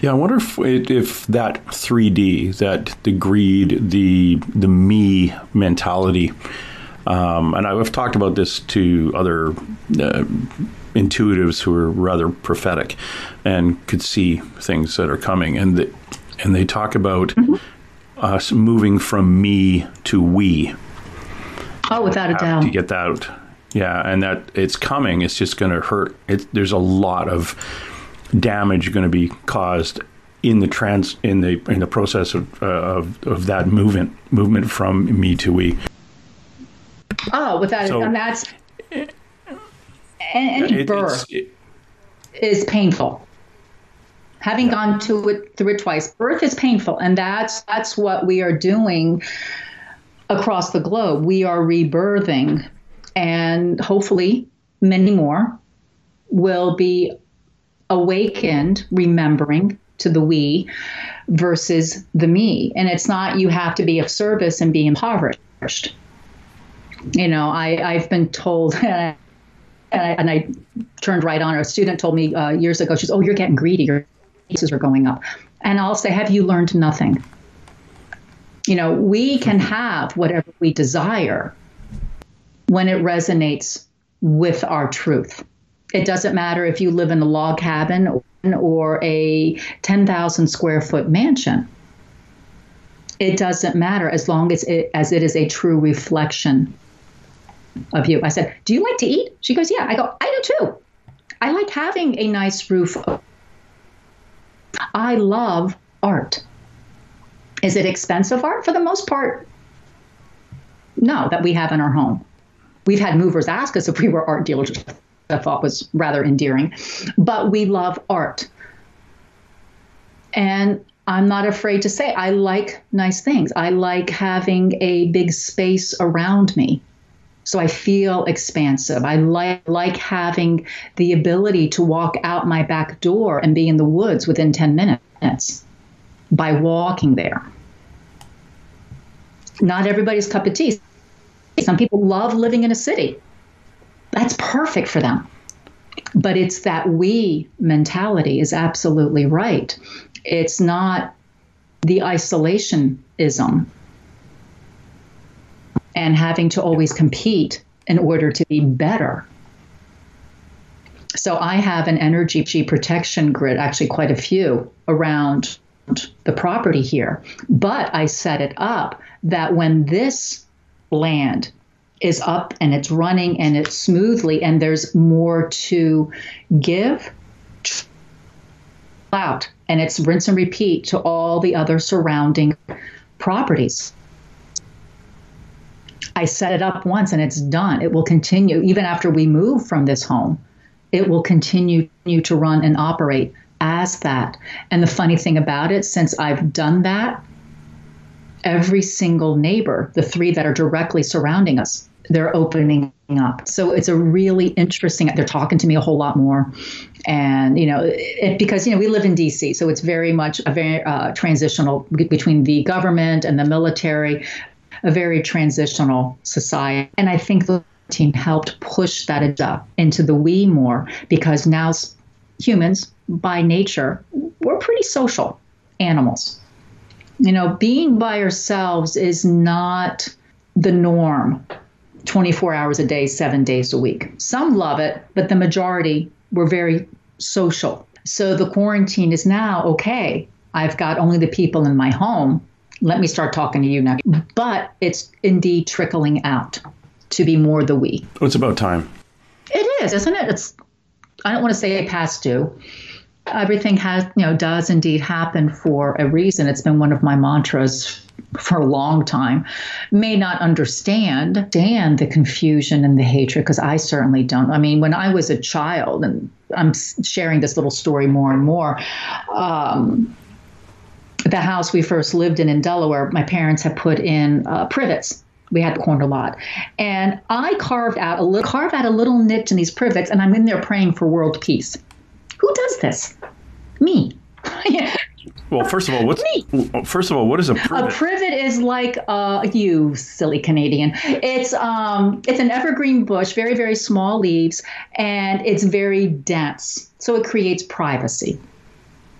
S2: Yeah, I wonder if that 3D, that the greed, the me mentality, and I've talked about this to other intuitives who are rather prophetic and could see things that are coming, and they talk about us moving from me to we.
S3: Oh, without a doubt.
S2: To get that out. Yeah, and that it's coming. It's just going to hurt. There's a lot of damage going to be caused in the process of that movement from me to we.
S3: Oh, without
S2: So,
S3: and that's any birth is painful. Having gone through it twice, birth is painful, and that's what we are doing across the globe. We are rebirthing, and hopefully many more will be awakened, remembering to the we versus the me. And it's not you have to be of service and be impoverished. You know, I've been told, and I turned right on. A student told me years ago, she says, "Oh, you're getting greedy. Your cases are going up." And I'll say, "Have you learned nothing?" You know, we can have whatever we desire when it resonates with our truth. It doesn't matter if you live in a log cabin or a 10,000 square foot mansion. It doesn't matter as long as it is a true reflection of you. I said, "Do you like to eat?" She goes, "Yeah." I go, "I do too. I like having a nice roof. I love art." Is it expensive art? For the most part, no, that we have in our home. We've had movers ask us if we were art dealers, which I thought was rather endearing. But we love art. And I'm not afraid to say I like nice things. I like having a big space around me, so I feel expansive. I like having the ability to walk out my back door and be in the woods within 10 minutes by walking there. Not everybody's cup of tea. Some people love living in a city. That's perfect for them. But it's that we mentality is absolutely right. It's not the isolationism and having to always compete in order to be better. So I have an energy protection grid, actually quite a few, around the property here. But I set it up that when this land is up and it's running and it's smoothly and there's more to give out, and it's rinse and repeat to all the other surrounding properties. I set it up once and it's done. It will continue even after we move from this home. It will continue to run and operate as that. And the funny thing about it, since I've done that, every single neighbor, the three that are directly surrounding us, they're opening up. So it's a really interesting, they're talking to me a whole lot more. And, you know, because, you know, we live in DC, so it's very much a very transitional between the government and the military, a very transitional society. And I think the team helped push that into the we more, because now humans by nature, we're pretty social animals. You know, being by ourselves is not the norm 24 hours a day, 7 days a week. Some love it, but the majority were very social. So the quarantine is now, okay, I've got only the people in my home. Let me start talking to you now. But it's indeed trickling out to be more the we.
S2: It's about time.
S3: It is, isn't it? I don't want to say past due. Everything does indeed happen for a reason. It's been one of my mantras for a long time. May not understand the confusion and the hatred, because I certainly don't. I mean, when I was a child, and I'm sharing this little story more and more, the house we first lived in Delaware, my parents had put in privets. We had the corner lot. And I carved out a little niche in these privets, and I'm in there praying for world peace. Who does this? Me.
S2: Well, first of all, what is a privet?
S3: A privet is like you silly Canadian. It's an evergreen bush, very, very small leaves, and it's very dense. So it creates privacy.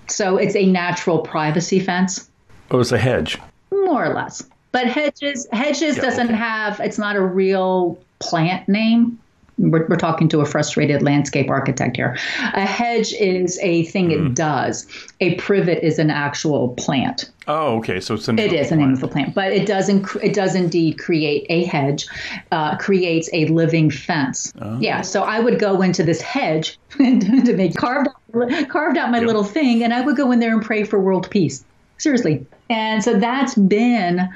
S3: So it's a natural privacy fence.
S2: Oh, it's a hedge.
S3: More or less. But hedges doesn't have, it's not a real plant name. We're talking to a frustrated landscape architect here. A hedge is a thing it does. A privet is an actual plant.
S2: Oh, okay. So it's
S3: it is the name of the plant, but it does indeed create a hedge, creates a living fence. Oh. Yeah. So I would go into this hedge to make carved out my little thing, and I would go in there and pray for world peace. Seriously. And so that's been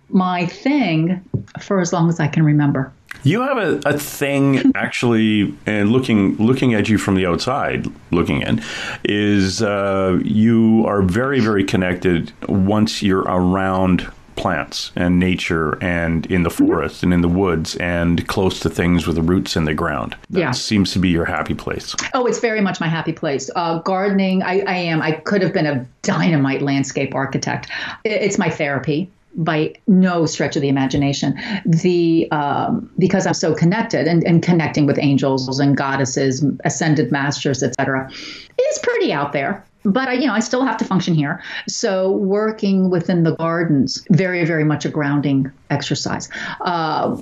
S3: my thing for as long as I can remember.
S2: You have a thing, actually, and looking at you from the outside, looking in, is you are very, very connected once you're around plants and nature and in the forest and in the woods and close to things with the roots in the ground. That seems to be your happy place.
S3: Oh, it's very much my happy place. Gardening, I am. I could have been a dynamite landscape architect. It's my therapy. By no stretch of the imagination, because I'm so connected and connecting with angels and goddesses, ascended masters, etc., is pretty out there. But I still have to function here. So working within the gardens, very, very much a grounding exercise.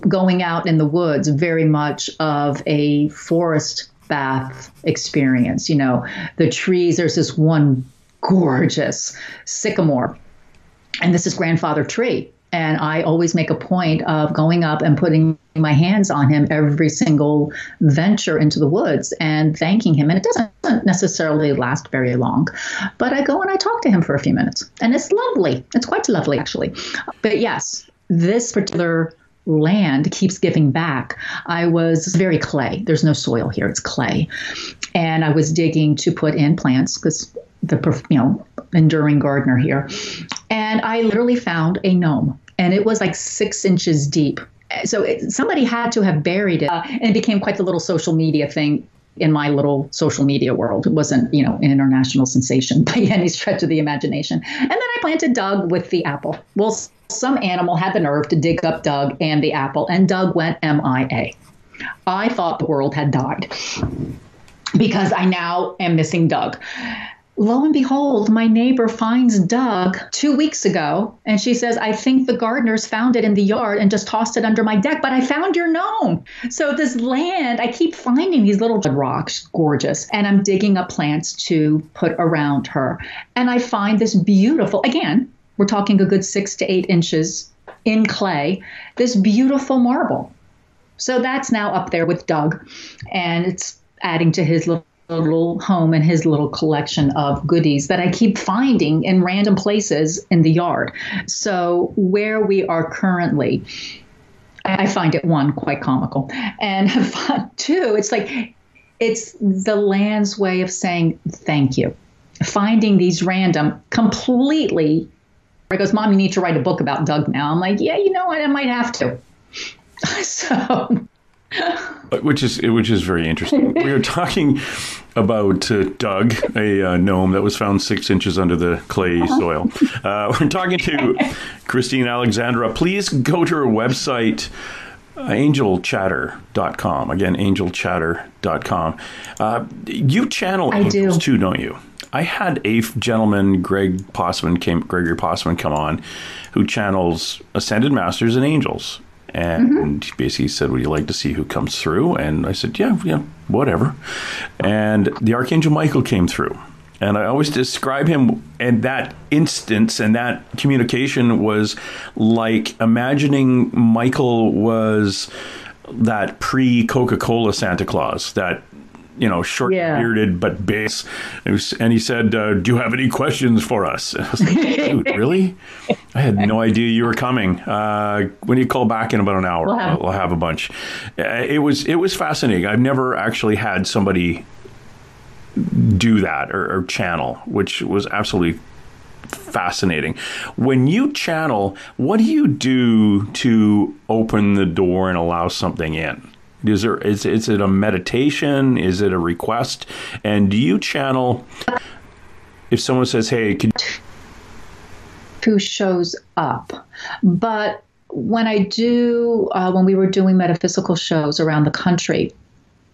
S3: Going out in the woods, very much of a forest bath experience. The trees. There's this one gorgeous sycamore. And this is grandfather tree. And I always make a point of going up and putting my hands on him every single venture into the woods and thanking him. And it doesn't necessarily last very long, but I go and I talk to him for a few minutes. And it's lovely. It's quite lovely, actually. But yes, this particular land keeps giving back. I was very clay. There's no soil here. It's clay. And I was digging to put in plants because enduring gardener here. And I literally found a gnome, and it was like 6 inches deep. So somebody had to have buried it, and it became quite the little social media thing in my little social media world. It wasn't, an international sensation by any stretch of the imagination. And then I planted Doug with the apple. Well, some animal had the nerve to dig up Doug and the apple, and Doug went MIA. I thought the world had died because I now am missing Doug. Lo and behold, my neighbor finds Doug 2 weeks ago, and she says, I think the gardeners found it in the yard and just tossed it under my deck, but I found your gnome. So this land, I keep finding these little rocks, gorgeous, and I'm digging up plants to put around her. And I find this beautiful, again, we're talking a good 6 to 8 inches in clay, this beautiful marble. So that's now up there with Doug, and it's adding to his little home and his little collection of goodies that I keep finding in random places in the yard. So where we are currently, I find it, one, quite comical, and two, it's the land's way of saying thank you. Finding these random, completely, it goes, Mom, you need to write a book about Doug now. I'm like, yeah, you know what, I might have to. So...
S2: Which is very interesting. We were talking about Doug, a gnome that was found 6 inches under the clay soil. We're talking to Christine Alexandria. Please go to her website, angelchatter.com. Again, angelchatter.com. You channel angels too, don't you? I had a gentleman, Gregory Possiman, come on, who channels ascended masters and angels. And he basically said, would you like to see who comes through? And I said, yeah, whatever. And the Archangel Michael came through. And I always describe him in that instance, and that communication was like imagining Michael was that pre-Coca-Cola Santa Claus, that short-bearded but bass. And he said, do you have any questions for us? And I was like, dude, really? I had no idea you were coming. When you call back in about an hour, we'll have a bunch. It was fascinating. I've never actually had somebody do that or channel, which was absolutely fascinating. When you channel, what do you do to open the door and allow something in? Is it a meditation? Is it a request? And do you channel if someone says, hey,
S3: who shows up? But when I do, when we were doing metaphysical shows around the country,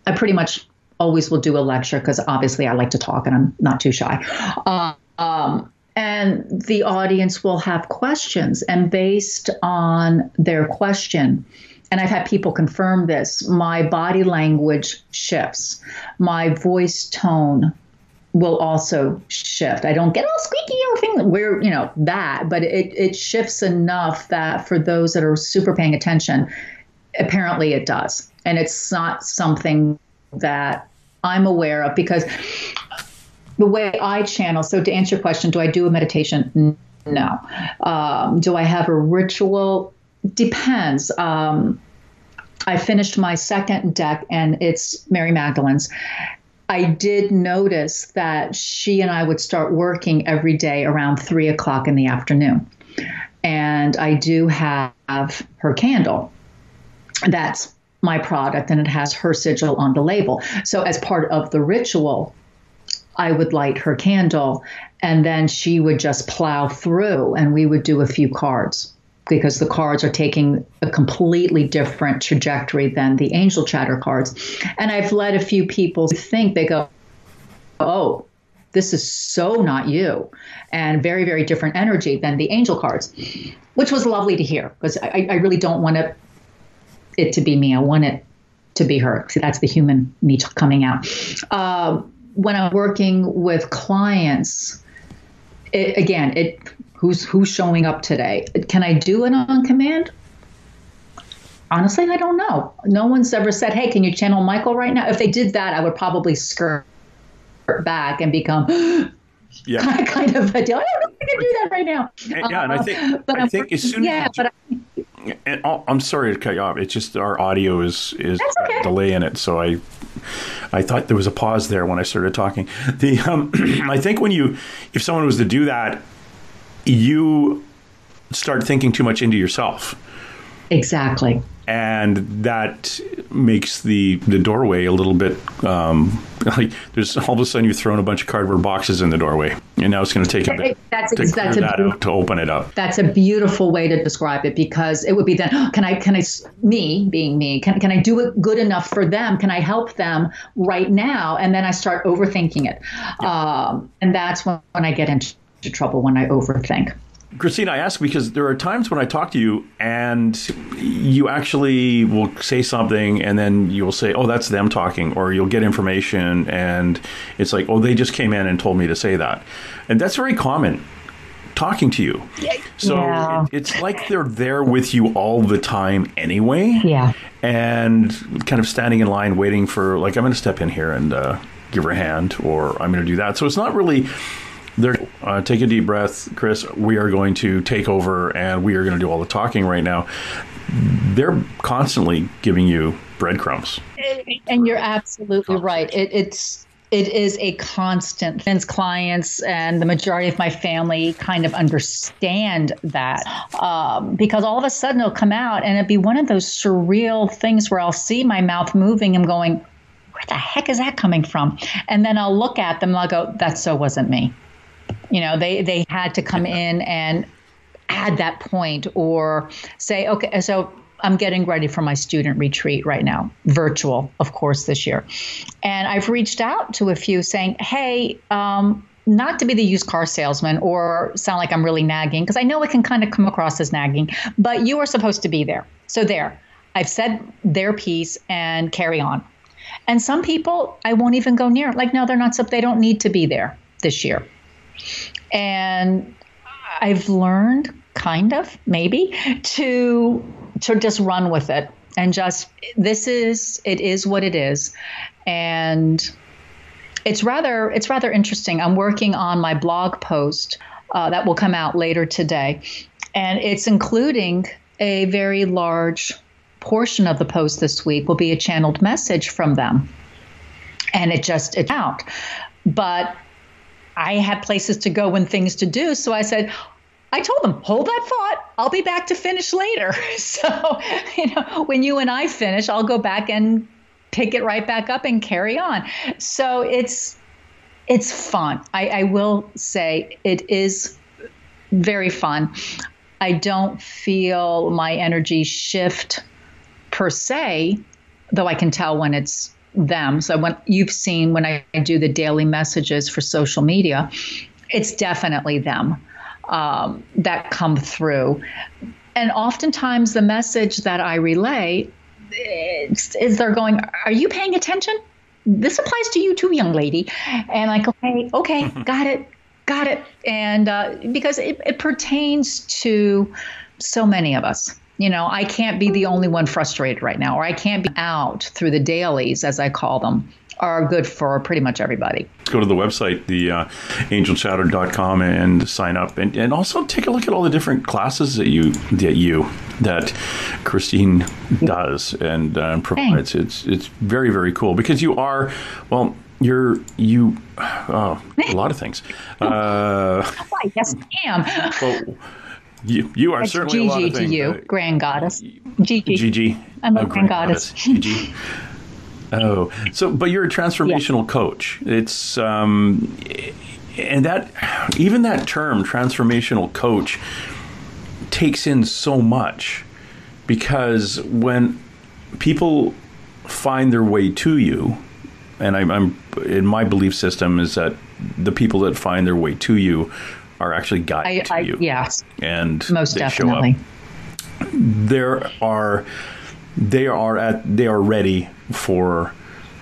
S3: I pretty much always will do a lecture because obviously I like to talk and I'm not too shy. And the audience will have questions, and based on their question, and I've had people confirm this, my body language shifts. My voice tone will also shift. I don't get all squeaky or thing where, that, but it shifts enough that for those that are super paying attention, apparently it does. And it's not something that I'm aware of, because the way I channel, so to answer your question, do I do a meditation? No. Do I have a ritual? Depends. I finished my second deck, and it's Mary Magdalene's. I did notice that she and I would start working every day around 3 o'clock in the afternoon. And I do have her candle. That's my product, and it has her sigil on the label. So as part of the ritual, I would light her candle, and then she would just plow through, and we would do a few cards, because the cards are taking a completely different trajectory than the angel chatter cards. And I've let a few people think, they go, oh, this is so not you, and very, very different energy than the angel cards, which was lovely to hear, because I really don't want it to be me. I want it to be her. See, that's the human me coming out. When I'm working with clients, who's showing up today? Can I do it on command? Honestly, I don't know. No one's ever said, hey, can you channel Michael right now? If they did that, I would probably skirt back and become kind of a deal. I don't know if I can do that right now.
S2: And I think as soon as I'm sorry to cut you off. It's just our audio is okay. A delay in it, so I thought there was a pause there when I started talking. I think if someone was to do that, you start thinking too much into yourself.
S3: Exactly.
S2: And that makes the doorway a little bit like there's all of a sudden you've thrown a bunch of cardboard boxes in the doorway, and now it's going to take a bit to open it up.
S3: That's a beautiful way to describe it, because it would be then, can I me being me, can I do it good enough for them? Can I help them right now? And then I start overthinking it. Yeah. And that's when I get into trouble, when I overthink.
S2: Christine, I ask because there are times when I talk to you and you actually will say something and then you'll say, oh, that's them talking, or you'll get information and it's like, oh, they just came in and told me to say that. And that's very common talking to you. So it's like they're there with you all the time anyway. Yeah. And kind of standing in line waiting for, like, I'm going to step in here and give her a hand, or I'm going to do that. So it's not really... take a deep breath, Chris. We are going to take over and we are going to do all the talking right now. They're constantly giving you breadcrumbs.
S3: And you're absolutely right. It is a constant. Clients and the majority of my family kind of understand that, because all of a sudden it'll come out and it'll be one of those surreal things where I'll see my mouth moving and going, where the heck is that coming from? And then I'll look at them and I'll go, that so wasn't me. They had to come in and add that point, or say, okay, so I'm getting ready for my student retreat right now, virtual, of course, this year. And I've reached out to a few saying, hey, not to be the used car salesman or sound like I'm really nagging, because I know it can kind of come across as nagging, but you are supposed to be there. So there, I've said their piece and carry on. And some people I won't even go near. Like, no, they don't need to be there this year. And I've learned maybe to just run with it and just, it is what it is. And it's rather interesting. I'm working on my blog post that will come out later today. And it's including a very large portion of the post this week will be a channeled message from them. And it's out. But I had places to go and things to do. So I told them, hold that thought. I'll be back to finish later. So, when you and I finish, I'll go back and pick it right back up and carry on. So it's fun. I will say it is very fun. I don't feel my energy shift per se, though I can tell when it's them. So when you've seen when I do the daily messages for social media, it's definitely them that come through. And oftentimes the message that I relay is they're going, are you paying attention? This applies to you too, young lady. And like, okay, got it. And because it pertains to so many of us. I can't be the only one frustrated right now, or I can't be out through the dailies, as I call them, are good for pretty much everybody.
S2: Go to the website, the angelchatter.com, and sign up, and also take a look at all the different classes that Christine does and provides. Thanks. It's very, very cool, because you are, well, a lot of things.
S3: Yes, I am.
S2: Well, you are certainly
S3: Gigi
S2: a lot of things.
S3: To you, Grand Goddess. Gigi. I'm a Grand Goddess.
S2: Gigi. Oh, but you're a transformational coach. It's and that even that term, transformational coach, takes in so much, because when people find their way to you, and I'm in my belief system is that the people that find their way to you are actually guided to you.
S3: Yes,
S2: and
S3: most
S2: they
S3: definitely.
S2: Show up. They are ready for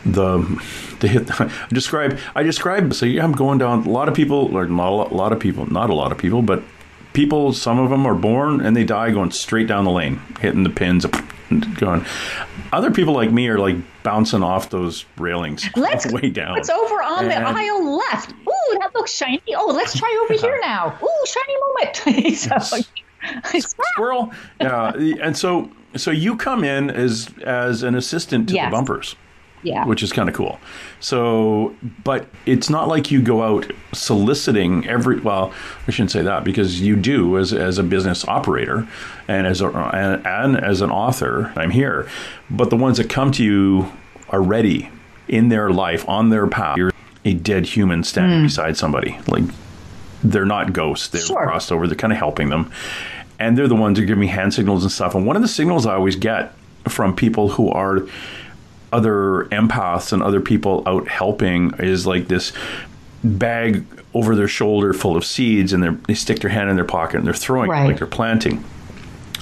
S2: the hit. I describe. So I'm going down. A lot of people, or not a lot of people, but people. Some of them are born and they die going straight down the lane, hitting the pins, going. Other people like me are like bouncing off those railings way down.
S3: It's over on the aisle left. Ooh, that looks shiny. Oh, let's try over here now. Ooh, shiny moment.
S2: Squirrel. Yeah, and so you come in as an assistant to the bumpers.
S3: Yeah.
S2: Which is kind of cool. So, but it's not like you go out soliciting I shouldn't say that, because you do as a business operator and as an author, I'm here. But the ones that come to you are ready in their life, on their path. You're a dead human standing beside somebody. Like, they're not ghosts. They're crossed over. They're kind of helping them. And they're the ones who give me hand signals and stuff. And one of the signals I always get from people who are other empaths and other people out helping is like this bag over their shoulder full of seeds, and they stick their hand in their pocket and they're throwing it like they're planting.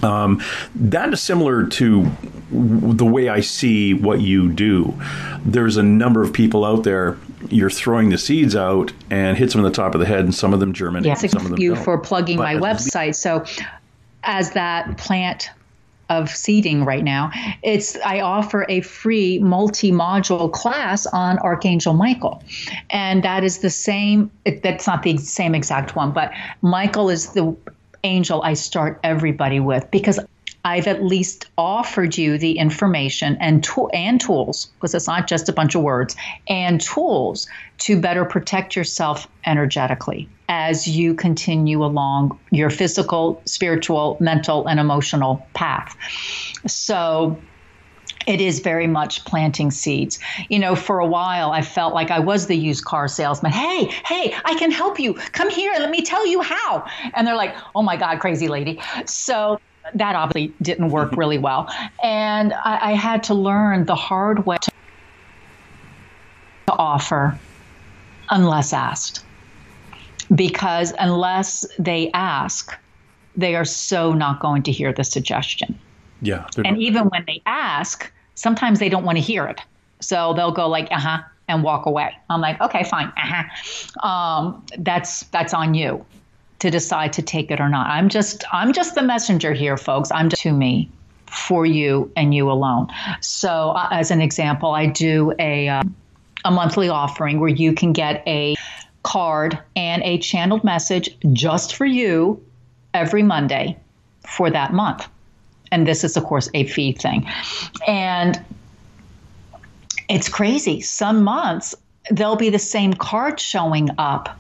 S2: That is similar to the way I see what you do. There's a number of people out there, you're throwing the seeds out and hits them on the top of the head, and some of them germinate.
S3: Yes,
S2: some of them
S3: thank you
S2: don't.
S3: for plugging my website. So as that plant of seeding right now, I offer a free multi-module class on Archangel Michael. And that is the same, that's not the same exact one, but Michael is the angel I start everybody with, because I've at least offered you the information and tools, because it's not just a bunch of words, and tools to better protect yourself energetically as you continue along your physical, spiritual, mental, and emotional path. So it is very much planting seeds. For a while, I felt like I was the used car salesman. Hey, I can help you. Come here. Let me tell you how. And they're like, oh my God, crazy lady. So that obviously didn't work really well. And I had to learn the hard way to offer unless asked. Because unless they ask, they are so not going to hear the suggestion.
S2: Yeah.
S3: And even when they ask, sometimes they don't want to hear it. So they'll go like, and walk away. I'm like, okay, fine. That's on you to decide to take it or not. I'm just the messenger here, folks. I'm just to me, for you and you alone. So as an example, I do a monthly offering where you can get a card and a channeled message just for you every Monday for that month. And this is, of course, a fee thing. And it's crazy. Some months, there'll be the same card showing up.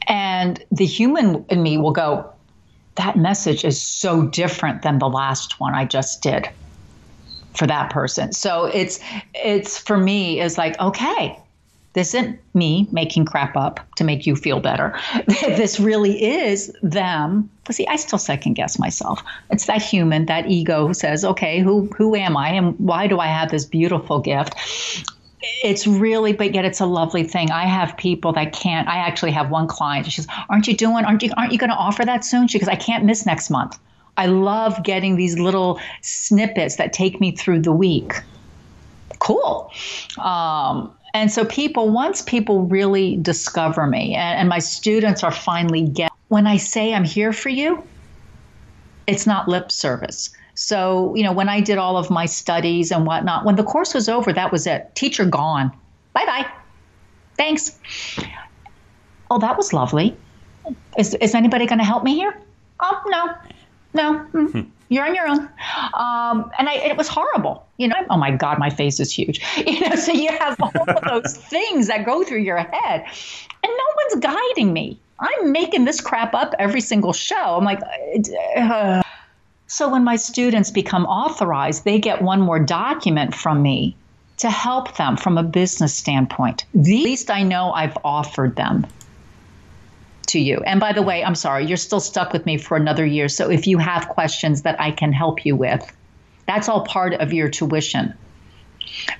S3: And the human in me will go, that message is so different than the last one I just did for that person. So it's for me, is like, okay, this isn't me making crap up to make you feel better. This really is them. But see, I still second guess myself. It's that human, that ego who says, okay, who am I? And why do I have this beautiful gift? It's really, but yet it's a lovely thing. I have people that can't. I actually have one client. She says, aren't you going to offer that soon? She goes, I can't miss next month. I love getting these little snippets that take me through the week. Cool. And so once people really discover me, and my students are finally when I say I'm here for you, it's not lip service. So, when I did all of my studies and whatnot, when the course was over, that was it. Teacher gone. Bye-bye. Thanks. Oh, that was lovely. Is anybody going to help me here? Oh, no. You're on your own. And it was horrible. Oh my God, my face is huge. So you have all of those things that go through your head, and no one's guiding me. I'm making this crap up every single show. I'm like, So when my students become authorized, they get one more document from me to help them from a business standpoint. At least I know I've offered them to you. And by the way, I'm sorry, you're still stuck with me for another year. So if you have questions that I can help you with, that's all part of your tuition.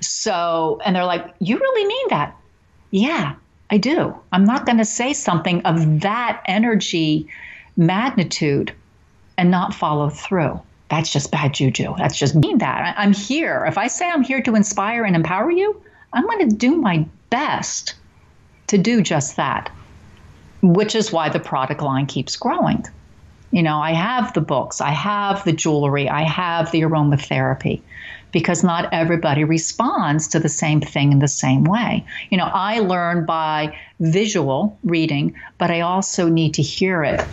S3: So, and they're like, you really mean that? Yeah, I do. I'm not going to say something of that energy magnitude and not follow through. That's just bad juju. That's just mean that. I'm here. If I say I'm here to inspire and empower you, I'm going to do my best to do just that, which is why the product line keeps growing. I have the books, I have the jewelry, I have the aromatherapy, because not everybody responds to the same thing in the same way. I learn by visual reading, but I also need to hear it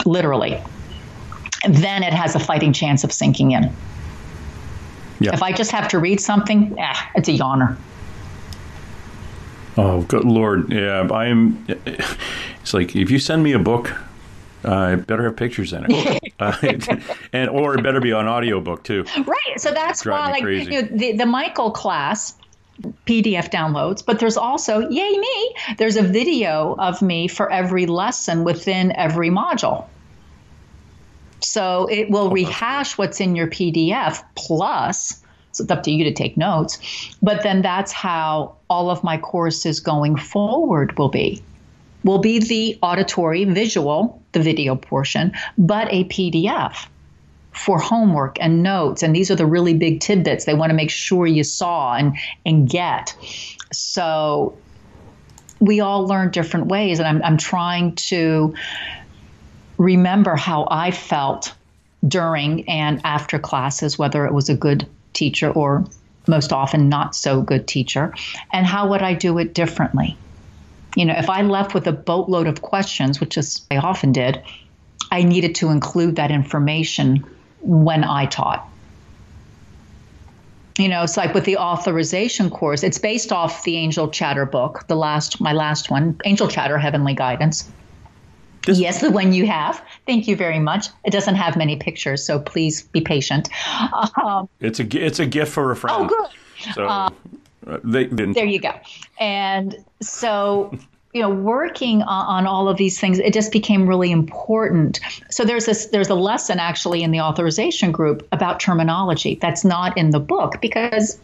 S3: literally. And then it has a fighting chance of sinking in. Yeah. If I just have to read something, it's a yawner.
S2: Oh, good Lord. Yeah, it's like, if you send me a book, it better have pictures in it. Or it better be on audiobook too.
S3: Right. So that's why, the Michael class PDF downloads, but there's also, yay me, there's a video of me for every lesson within every module. So it will rehash what's in your PDF plus, so it's up to you to take notes, but then that's how all of my courses going forward will be the auditory, visual, the video portion, but a PDF for homework and notes. And these are the really big tidbits they want to make sure you saw and get. So we all learn different ways. And I'm trying to remember how I felt during and after classes, whether it was a good teacher or most often not so good teacher, and how would I do it differently? If I left with a boatload of questions, which is I often did, I needed to include that information when I taught. It's like with the authorization course, it's based off the Angel Chatter book, my last one, Angel Chatter, Heavenly Guidance. Yes, the one you have. Thank you very much. It doesn't have many pictures, so please be patient.
S2: It's a gift for a friend.
S3: Oh, good.
S2: So they didn't.
S3: There you go. And so, working on all of these things, it just became really important. So there's a lesson actually in the authorization group about terminology that's not in the book because,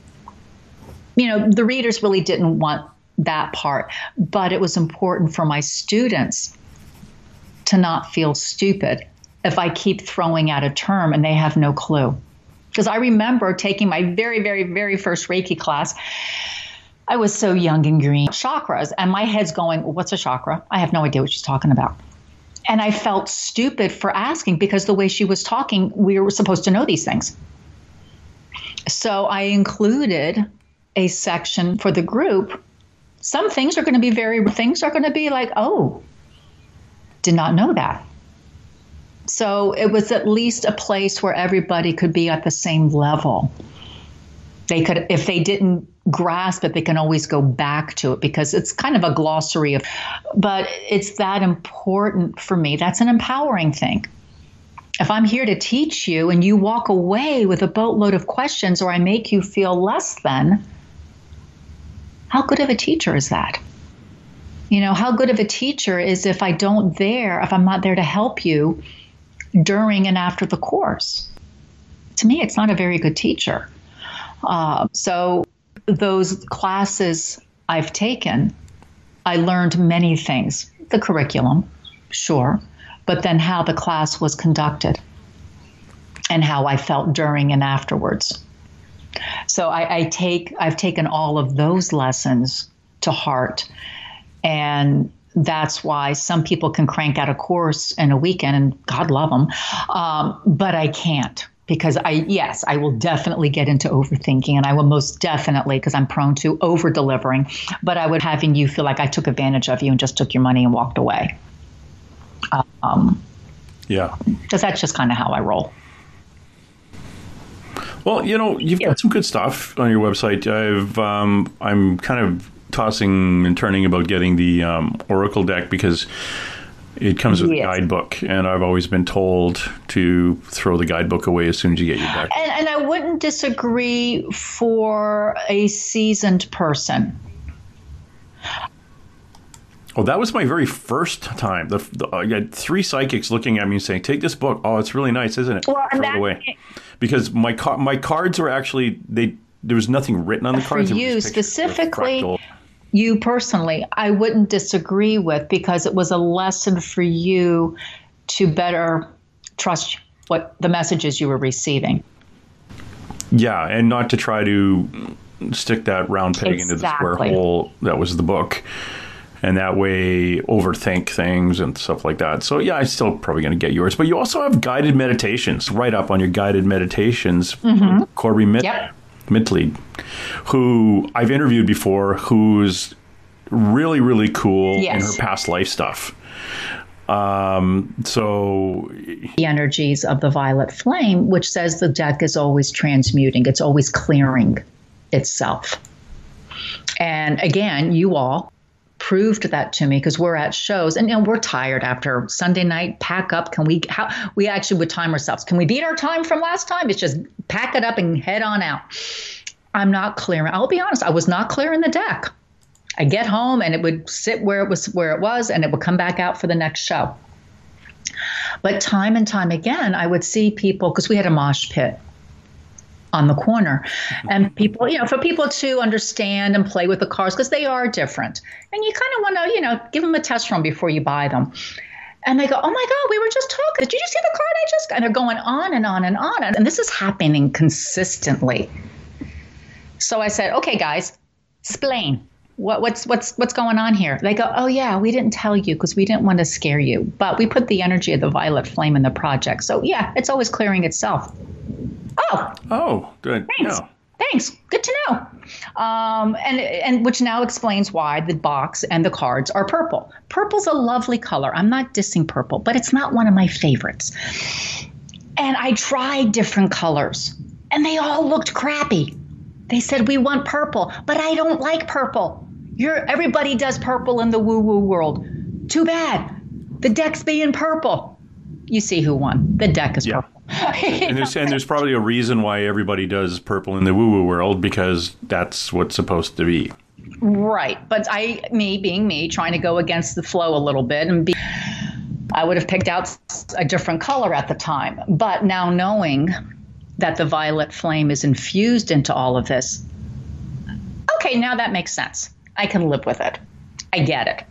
S3: the readers really didn't want that part, but it was important for my students to not feel stupid if I keep throwing out a term and they have no clue. Because I remember taking my very, very, very first Reiki class. I was so young and green. Chakras. And my head's going, what's a chakra? I have no idea what she's talking about. And I felt stupid for asking because the way she was talking, we were supposed to know these things. So I included a section for the group. Some things are going to be like, oh, did not know that. So it was at least a place where everybody could be at the same level. They could, if they didn't grasp it, they can always go back to it because it's kind of a glossary but it's that important for me. That's an empowering thing. If I'm here to teach you and you walk away with a boatload of questions or I make you feel less than, how good of a teacher is that? How good of a teacher is if I'm not there to help you during and after the course? To me, it's not a very good teacher. So those classes I've taken, I learned many things. The curriculum, sure, but then how the class was conducted and how I felt during and afterwards. So I've taken all of those lessons to heart. And that's why some people can crank out a course in a weekend, and God love them. But I can't, because I will definitely get into overthinking, and I will most definitely, because I'm prone to over delivering, but I would having you feel like I took advantage of you and just took your money and walked away.
S2: Yeah.
S3: Because that's just kind of how I roll.
S2: Well, you've got some good stuff on your website. I'm kind of tossing and turning about getting the Oracle deck, because it comes with a guidebook, and I've always been told to throw the guidebook away as soon as you get your deck.
S3: And I wouldn't disagree for a seasoned person.
S2: Oh, that was my very first time. I had 3 psychics looking at me and saying, "Take this book. Oh, it's really nice, isn't it?"
S3: Well,
S2: throw it away. Because my cards were actually, there was nothing written on the cards.
S3: For you specifically, you personally, I wouldn't disagree with, because it was a lesson for you to better trust what the messages you were receiving.
S2: Yeah, and not to try to stick that round peg into the square hole that was the book. And that way overthink things and stuff like that. So yeah, I'm still probably going to get yours. But you also have guided meditations right up on your guided meditations. Corby Mitlead, who I've interviewed before, who's really, really cool in her past life stuff. So
S3: the energies of the violet flame, which says the deck is always transmuting. It's always clearing itself. And again, you all proved that to me, because we're at shows and we're tired after Sunday night. Pack up. We actually would time ourselves. Can we beat our time from last time? It's just pack it up and head on out. I'm not clearing. I'll be honest. I was not clearing the deck. I get home and it would sit where it was, and it would come back out for the next show. But time and time again, I would see people, because we had a mosh pit on the corner, and people, for people to understand and play with the cards, because they are different, and you kind of want to, give them a test run before you buy them. And they go, "Oh my God, we were just talking. Did you just see the card I just got?" And they're going on and on and on, and this is happening consistently. So I said, "Okay, guys, explain what's going on here." They go, "Oh yeah, we didn't tell you because we didn't want to scare you, but we put the energy of the violet flame in the project. So yeah, it's always clearing itself."
S2: Oh, good.
S3: Thanks. Yeah. Thanks. Good to know. And which now explains why the box and the cards are purple. Purple's a lovely color. I'm not dissing purple, but it's not one of my favorites. And I tried different colors, and they all looked crappy. They said, "We want purple," but I don't like purple. Everybody does purple in the woo-woo world. Too bad. The deck's being purple. You see who won. The deck is purple.
S2: And there's probably a reason why everybody does purple in the woo-woo world, because that's what's supposed to be.
S3: Right. But being me, trying to go against the flow a little bit, I would have picked out a different color at the time. But now knowing that the violet flame is infused into all of this, okay, now that makes sense. I can live with it. I get it.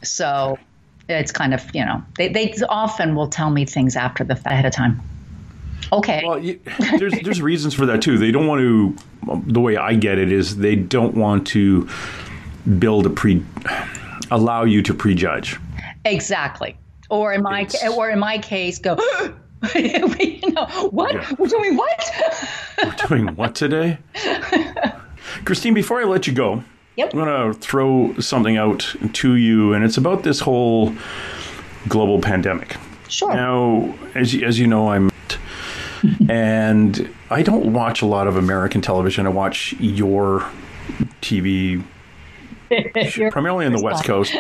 S3: So it's kind of, they often will tell me things after the fact, ahead of time. Okay.
S2: Well, there's reasons for that too. They don't want to, the way I get it is they don't want to allow you to prejudge.
S3: Exactly. Or in my case, go, what? Yeah. We're doing what?
S2: We're doing what today? Christine, before I let you go,
S3: yep.
S2: I'm going to throw something out to you, and it's about this whole global pandemic.
S3: Sure.
S2: Now, as you know, I'm and I don't watch a lot of American television. I watch your TV primarily on the West Coast.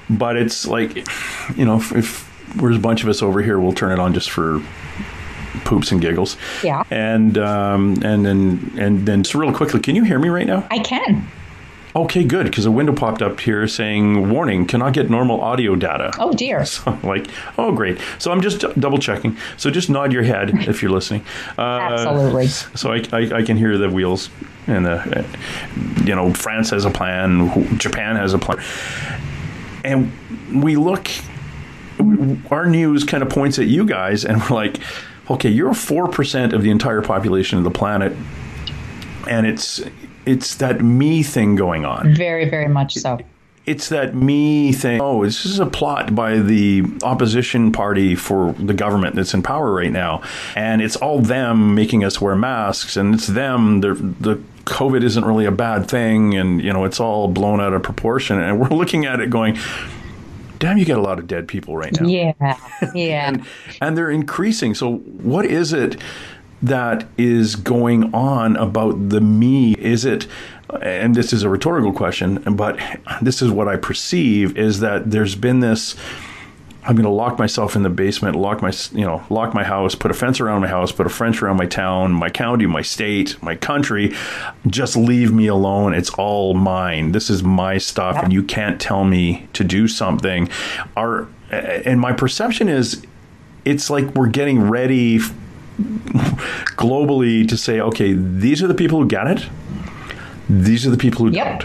S2: But it's like, if there's a bunch of us over here, we'll turn it on just for poops and giggles.
S3: Yeah.
S2: And then just real quickly, can you hear me right now?
S3: I can.
S2: Okay, good, because a window popped up here saying, "Warning, cannot get normal audio data."
S3: Oh, dear.
S2: So I'm like, oh, great. So I'm just double checking. So just nod your head if you're listening.
S3: Absolutely.
S2: So I can hear the wheels, and France has a plan, Japan has a plan. And we look our news kind of points at you guys, and we're like, okay, you're 4% of the entire population of the planet, and it's that me thing going on.
S3: Very, very much so.
S2: It's that me thing. Oh, this is a plot by the opposition party for the government that's in power right now. And it's all them making us wear masks. And it's them. The COVID isn't really a bad thing. And, it's all blown out of proportion. And we're looking at it going, damn, you got a lot of dead people right now.
S3: Yeah.
S2: and they're increasing. So what is it that is going on about the me? Is it, and this is a rhetorical question, but this is what I perceive, is that there's been this, I'm going to lock myself in the basement, lock my house, put a fence around my house, put a fence around my town, my county, my state, my country, just leave me alone. It's all mine. This is my stuff, and you can't tell me to do something. And my perception is, it's like we're getting ready globally to say, okay, these are the people who get it. These are the people who don't.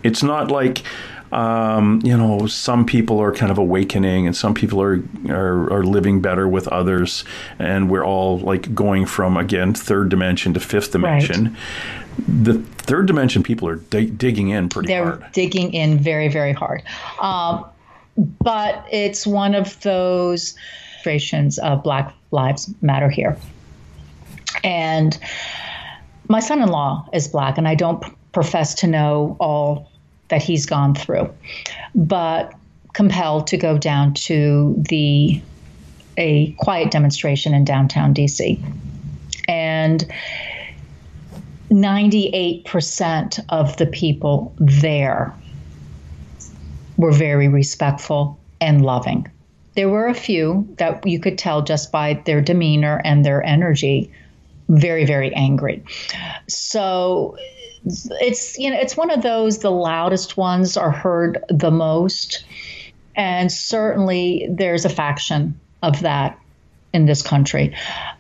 S2: It's not like, some people are kind of awakening and some people are living better with others. And we're all like going from, again, third dimension to fifth dimension. Right. The third dimension people are digging in pretty hard.
S3: They're digging in very, very hard. But it's one of those illustrations of Black Lives Matter here. And my son-in-law is Black, and I don't profess to know all that he's gone through, but compelled to go down to a quiet demonstration in downtown DC. And 98% of the people there were very respectful and loving. There were a few that you could tell just by their demeanor and their energy, very, very angry. So it's one of those, the loudest ones are heard the most. And certainly there's a faction of that in this country.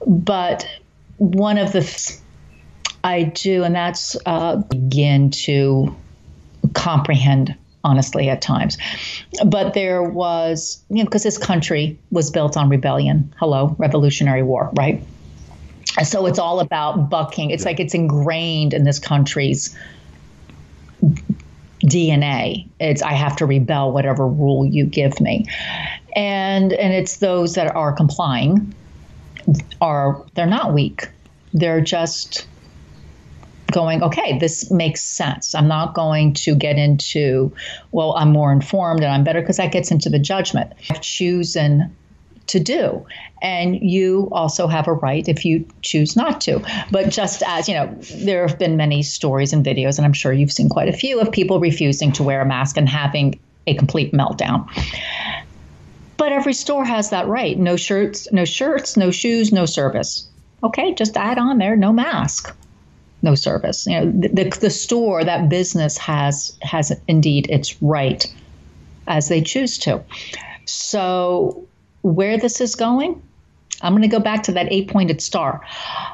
S3: But one of the I do, and that's begin to comprehend, honestly, at times. But there was, because this country was built on rebellion. Hello, Revolutionary War, right? So it's all about bucking. It's like it's ingrained in this country's DNA. It's I have to rebel whatever rule you give me. And it's those that are complying they're not weak. They're just going, okay, this makes sense. I'm not going to get into, well, I'm more informed and I'm better, because that gets into the judgment. I've chosen to do. And you also have a right if you choose not to. But just as, there have been many stories and videos, and I'm sure you've seen quite a few, of people refusing to wear a mask and having a complete meltdown. But every store has that right. No shirts, no shoes, no service. Okay, just add on there, no mask, no service. The store, that business has indeed its right as they choose to. So where this is going, I'm going to go back to that 8-pointed star.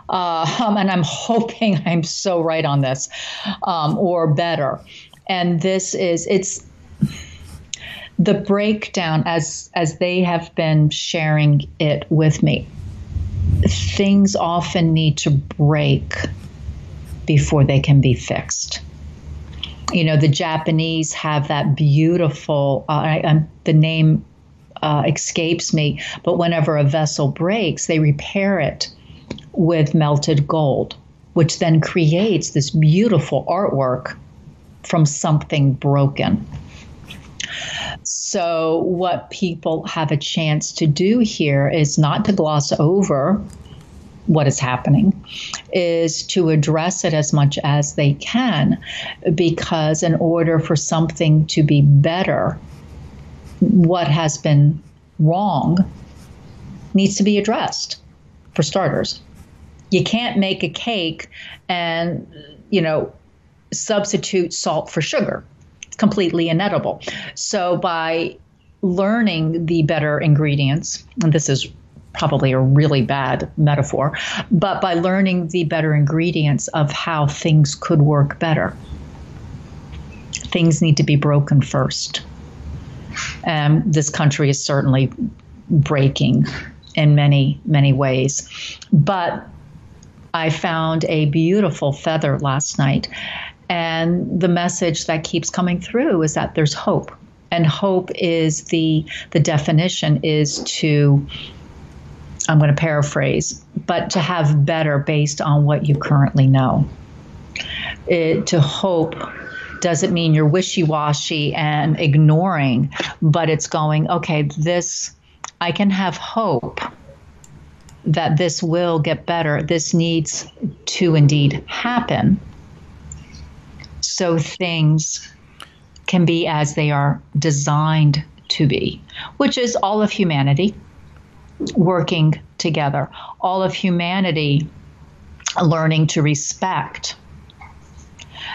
S3: And I'm hoping I'm so right on this, or better. And it's the breakdown as they have been sharing it with me. Things often need to break before they can be fixed. The Japanese have that beautiful, the name escapes me, but whenever a vessel breaks, they repair it with melted gold, which then creates this beautiful artwork from something broken. So what people have a chance to do here is not to gloss over what is happening, is to address it as much as they can, because in order for something to be better, what has been wrong needs to be addressed, for starters. You can't make a cake and, substitute salt for sugar. It's completely inedible. So by learning the better ingredients, and this is probably a really bad metaphor, but by learning the better ingredients of how things could work better, things need to be broken first. This country is certainly breaking in many, many ways. But I found a beautiful feather last night. And the message that keeps coming through is that there's hope. And hope is the definition is to, I'm going to paraphrase, but to have better based on what you currently know. To hope doesn't mean you're wishy-washy and ignoring, but it's going, okay, I can have hope that this will get better. This needs to indeed happen so things can be as they are designed to be, which is all of humanity working together, all of humanity learning to respect,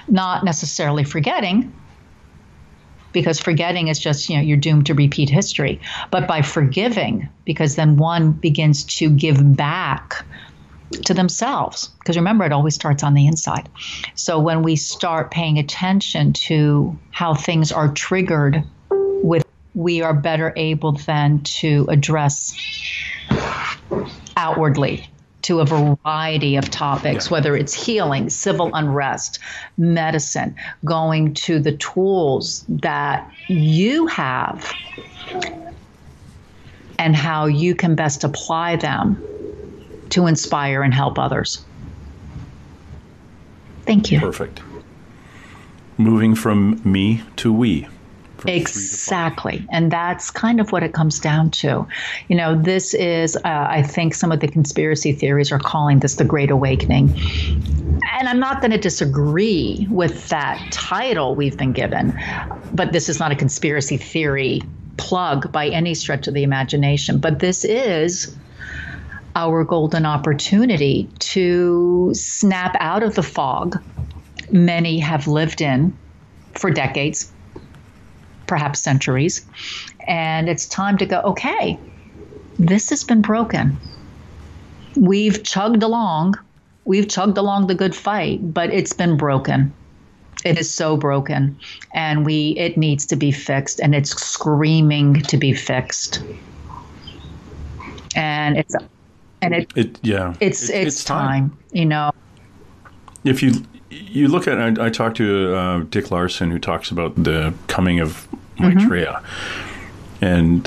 S3: not necessarily forgetting, because forgetting is just, you're doomed to repeat history, but by forgiving, because then one begins to give back to themselves. Because remember, it always starts on the inside. So when we start paying attention to how things are triggered, we are better able then to address outwardly to a variety of topics, whether it's healing, civil unrest, medicine, going to the tools that you have and how you can best apply them to inspire and help others. Thank you.
S2: Perfect. Moving from me to we.
S3: Exactly. And that's kind of what it comes down to. This is, I think some of the conspiracy theories are calling this the Great Awakening. And I'm not going to disagree with that title we've been given, but this is not a conspiracy theory plug by any stretch of the imagination. But this is our golden opportunity to snap out of the fog many have lived in for decades, perhaps centuries. And it's time to go, okay, this has been broken. We've chugged along the good fight, but it's been broken. It is so broken, and it needs to be fixed, and it's screaming to be fixed. And it's time.
S2: If you look at, I talked to Dick Larson, who talks about the coming of Maitreya, and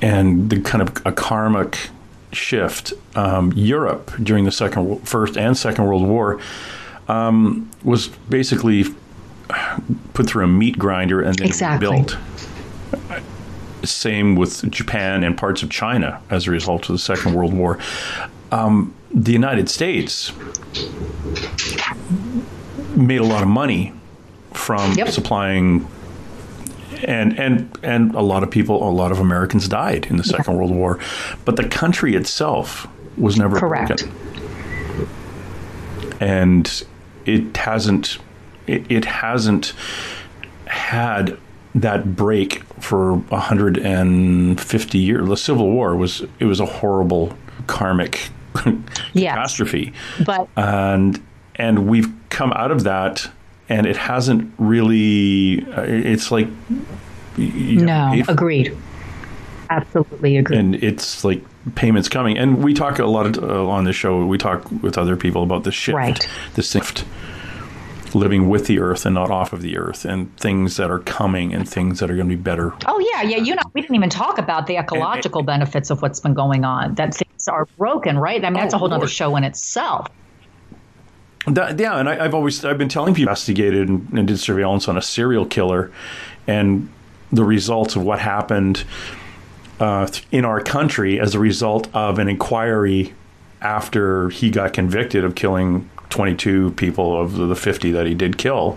S2: the kind of a karmic shift. Europe during the First and Second World War was basically put through a meat grinder and then built. Same with Japan and parts of China as a result of the Second World War. The United States made a lot of money from supplying, and a lot of Americans died in the Second World War, but the country itself was never broken. And it hasn't had that break for 150 years. The Civil War was a horrible karmic catastrophe. But and we've come out of that, and it hasn't really. It's like
S3: agreed. Absolutely agree.
S2: And it's like payments coming, and we talk a lot on the show. We talk with other people about the shift, the shift. Living with the earth and not off of the earth, and things that are coming and things that are going to be better.
S3: Oh, yeah. We didn't even talk about the ecological benefits of what's been going on, that things are broken, right? I mean, that's a whole other show in itself.
S2: And I've been telling people, investigated and did surveillance on a serial killer, and the results of what happened in our country as a result of an inquiry after he got convicted of killing 22 people of the 50 that he did kill.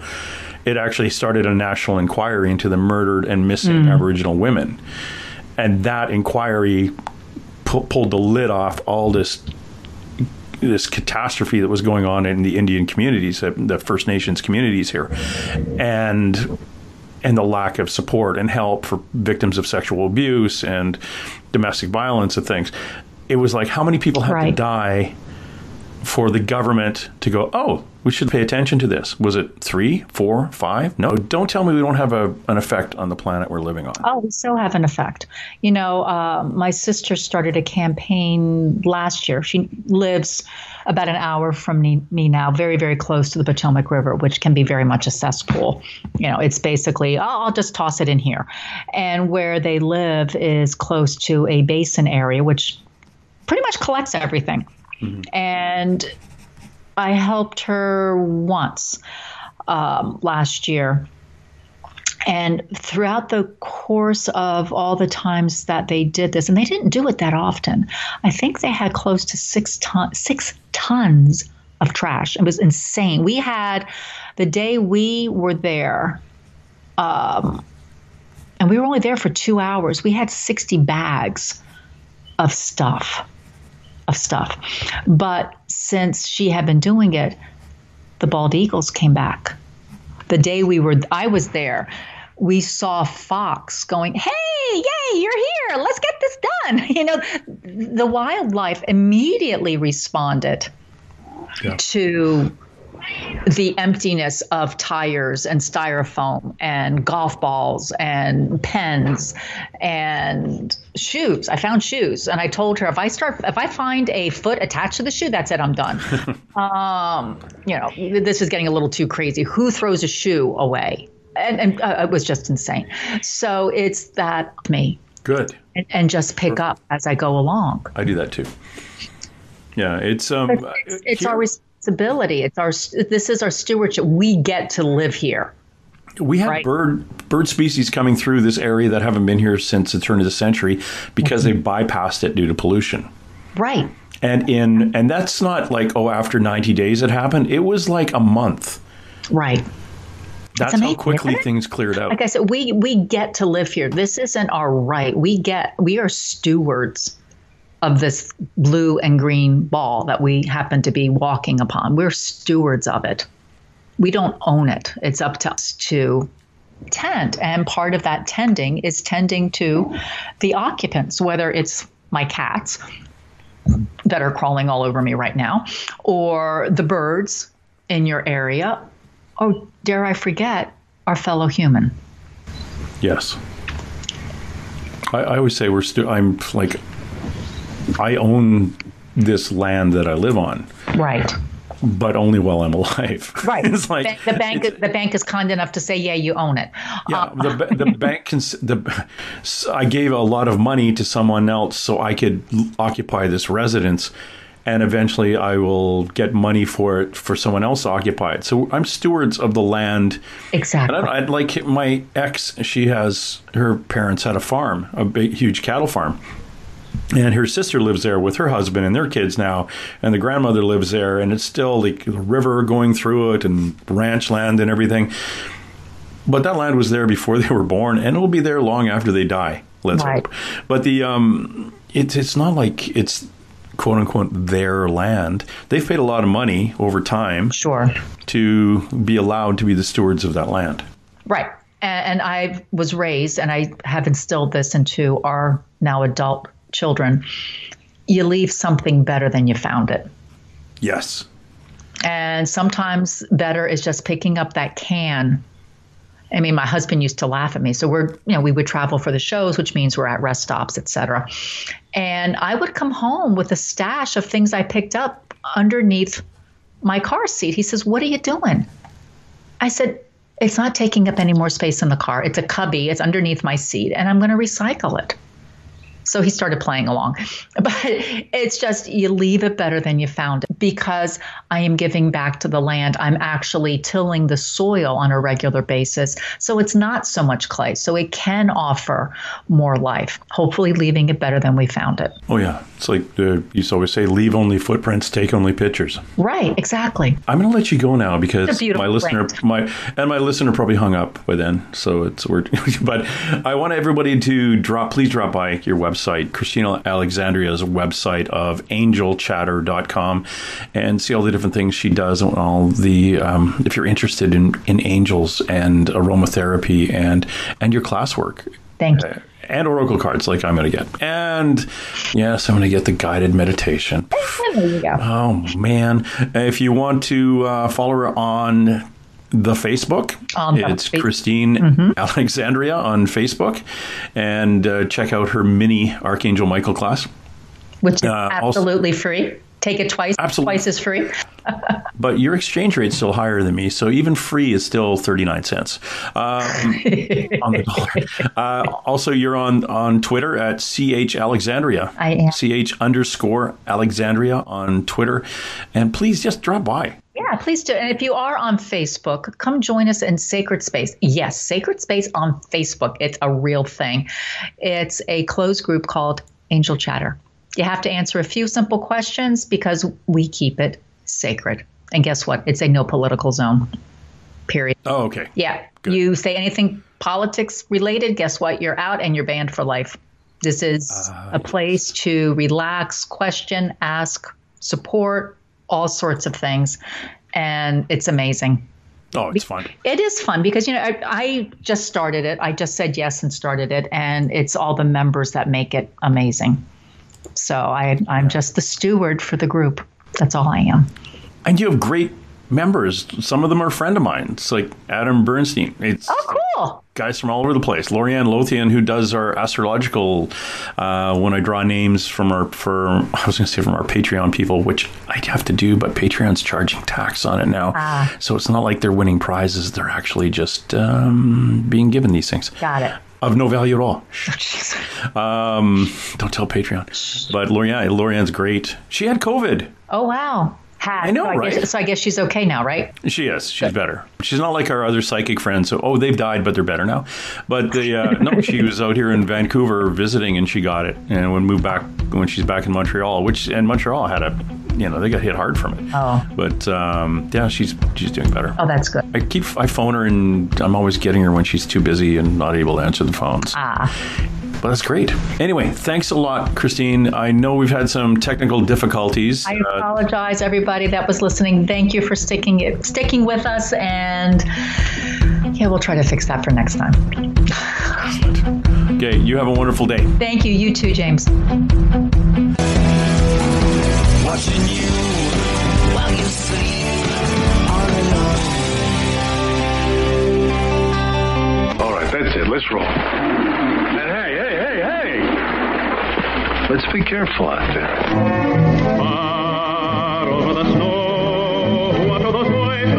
S2: It actually started a national inquiry into the murdered and missing Aboriginal women. And that inquiry pulled the lid off all this catastrophe that was going on in the Indian communities, the First Nations communities here. And the lack of support and help for victims of sexual abuse and domestic violence and things. It was like, how many people had to die for the government to go, oh, we should pay attention to this? Was it 3, 4, 5? No, don't tell me we don't have an effect on the planet we're living on.
S3: Oh, we still have an effect. My sister started a campaign last year. She lives about an hour from me now, very, very close to the Potomac River, which can be very much a cesspool. It's basically, I'll just toss it in here. And where they live is close to a basin area, which pretty much collects everything. Mm-hmm. And I helped her once last year. And throughout the course of all the times that they did this, and they didn't do it that often, I think they had close to 6 tons of trash. It was insane. We had, the day we were there, and we were only there for 2 hours, we had 60 bags of stuff. But since she had been doing it, the bald eagles came back. The day I was there, we saw a fox going, hey, yay, you're here. Let's get this done. The wildlife immediately responded to the emptiness of tires and styrofoam and golf balls and pens and shoes. I found shoes, and I told her if I find a foot attached to the shoe, that's it, I'm done. This is getting a little too crazy. Who throws a shoe away? And it was just insane. So it's that me.
S2: Good.
S3: And just pick up as I go along.
S2: I do that too. Yeah, it's our responsibility.
S3: This is our stewardship. We get to live here.
S2: We have bird species coming through this area that haven't been here since the turn of the century because they bypassed it due to pollution.
S3: Right.
S2: And that's not like, after 90 days it happened. It was like a month.
S3: Right.
S2: That's how quickly things cleared out.
S3: Like I said, we get to live here. This isn't our right. We are stewards of this blue and green ball that we happen to be walking upon. We're stewards of it. We don't own it. It's up to us to tend. And part of that tending is tending to the occupants, whether it's my cats that are crawling all over me right now, or the birds in your area, or dare I forget, our fellow human.
S2: Yes. I always say I own this land that I live on.
S3: Right.
S2: But only while I'm alive.
S3: Right. It's like the bank is kind enough to say, yeah, you own it.
S2: Yeah. The bank can. I gave a lot of money to someone else so I could occupy this residence, and eventually I will get money for it for someone else to occupy it. So I'm stewards of the land.
S3: Exactly.
S2: And I'd like my ex. Her parents had a farm, a big, huge cattle farm. And her sister lives there with her husband and their kids now. And the grandmother lives there. And it's still like a river going through it and ranch land and everything. But that land was there before they were born. And it will be there long after they die. Let's hope. But it's not like it's quote unquote their land. They've paid a lot of money over time.
S3: Sure.
S2: To be allowed to be the stewards of that land.
S3: Right. And I was raised, and I have instilled this into our now adult children. You leave something better than you found it.
S2: Yes.
S3: And sometimes better is just picking up that can. I mean, my husband used to laugh at me. So we would travel for the shows, which means we're at rest stops, et cetera. And I would come home with a stash of things I picked up underneath my car seat. He says, "What are you doing?" I said, "It's not taking up any more space in the car. It's a cubby. It's underneath my seat, and I'm going to recycle it." So he started playing along. But it's just, you leave it better than you found it, because I am giving back to the land. I'm actually tilling the soil on a regular basis. So it's not so much clay. So it can offer more life, hopefully leaving it better than we found it.
S2: Oh, yeah. It's like you used to always say, leave only footprints, take only pictures.
S3: Right. Exactly.
S2: I'm going to let you go now because my listener probably hung up by then. So it's weird. But I want everybody to please drop by your website, Christine Alexandria's website of angelchatter.com, and see all the different things she does, and all the if you're interested in angels and aromatherapy and your classwork.
S3: Thank you.
S2: And oracle cards, like I'm going to get. And yes, I'm going to get the guided meditation.
S3: There you go.
S2: Oh, man. If you want to follow her on the Facebook, it's Christine Alexandria on Facebook. And check out her mini Archangel Michael class.
S3: Which is absolutely free. Take it twice.
S2: Absolutely.
S3: Twice is free.
S2: But your exchange rate's still higher than me, so even free is still 39 cents on the dollar. Also, you're on Twitter at CH Alexandria.
S3: I am.
S2: CH_Alexandria on Twitter. And please just drop by.
S3: Yeah, please do. And if you are on Facebook, come join us in Sacred Space. Yes, Sacred Space on Facebook. It's a real thing. It's a closed group called Angel Chatter. You have to answer a few simple questions because we keep it sacred. And guess what? It's a no political zone, period.
S2: Oh, okay.
S3: Yeah.
S2: Good.
S3: You say anything politics related, guess what? You're out and you're banned for life. This is a place to relax, question, ask, support, all sorts of things. And it's amazing.
S2: Oh, it's fun.
S3: It is fun because, I just started it. I just said yes and started it. And it's all the members that make it amazing. So I'm just the steward for the group. That's all I am.
S2: And you have great members. Some of them are a friend of mine. It's like Adam Bernstein. It's
S3: cool.
S2: Guys from all over the place. Lorianne Lothian, who does our astrological, when I draw names from our Patreon people, which I have to do, but Patreon's charging tax on it now. So it's not like they're winning prizes. They're actually just being given these things.
S3: Got it.
S2: Of no value at all. Don't tell Patreon. But Lorianne's great. She had COVID.
S3: Oh, wow.
S2: I know, right?
S3: So I guess she's okay now, right?
S2: She is. She's better. She's not like our other psychic friends. So, they've died, but they're better now. But no, she was out here in Vancouver visiting, and she got it. And when she's back in Montreal, and Montreal had they got hit hard from it. Oh. But yeah, she's doing better.
S3: Oh, that's good.
S2: I phone her, and I'm always getting her when she's too busy and not able to answer the phones. But that's great. Anyway, thanks a lot, Christine. I know we've had some technical difficulties.
S3: I apologize, everybody that was listening. Thank you for sticking with us, and yeah, we'll try to fix that for next time.
S2: Okay, you have a wonderful day.
S3: Thank you. You too, James.
S4: Watching you while you sleep all alone.
S5: All right, that's it. Let's roll. And hey. Let's be careful out there.
S6: Far over the snow, what are those voices?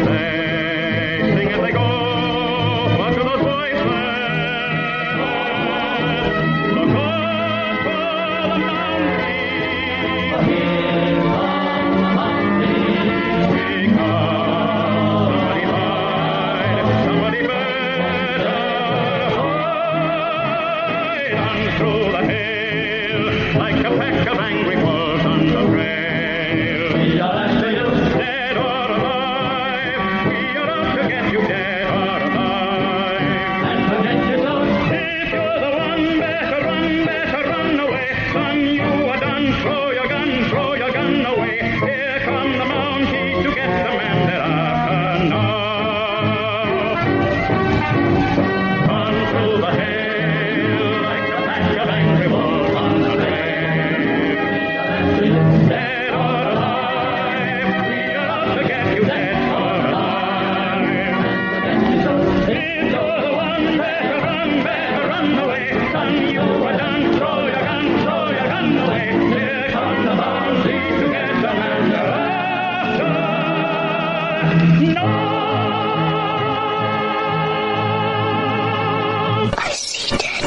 S6: They sing as they go, what are those voices? Look up for the mountain. Somebody hide, somebody better hide. And through the hail, like a pack of angry wolves on the trail. We are after you, dead or alive. We are out to get you, dead or alive. And forget your toes. If you're the one, better run away. Son, you are done. Throw your gun away. Here come the Mounties to get the man they're after now. Run through the hail like a pack of angry wolves on the trail. Dead or alive, we are out to get you, dead or alive. If you're the one, better run away. Son, you are done. Throw your gun away. Here come the Mounties to get the man they're after. No!
S4: I see dead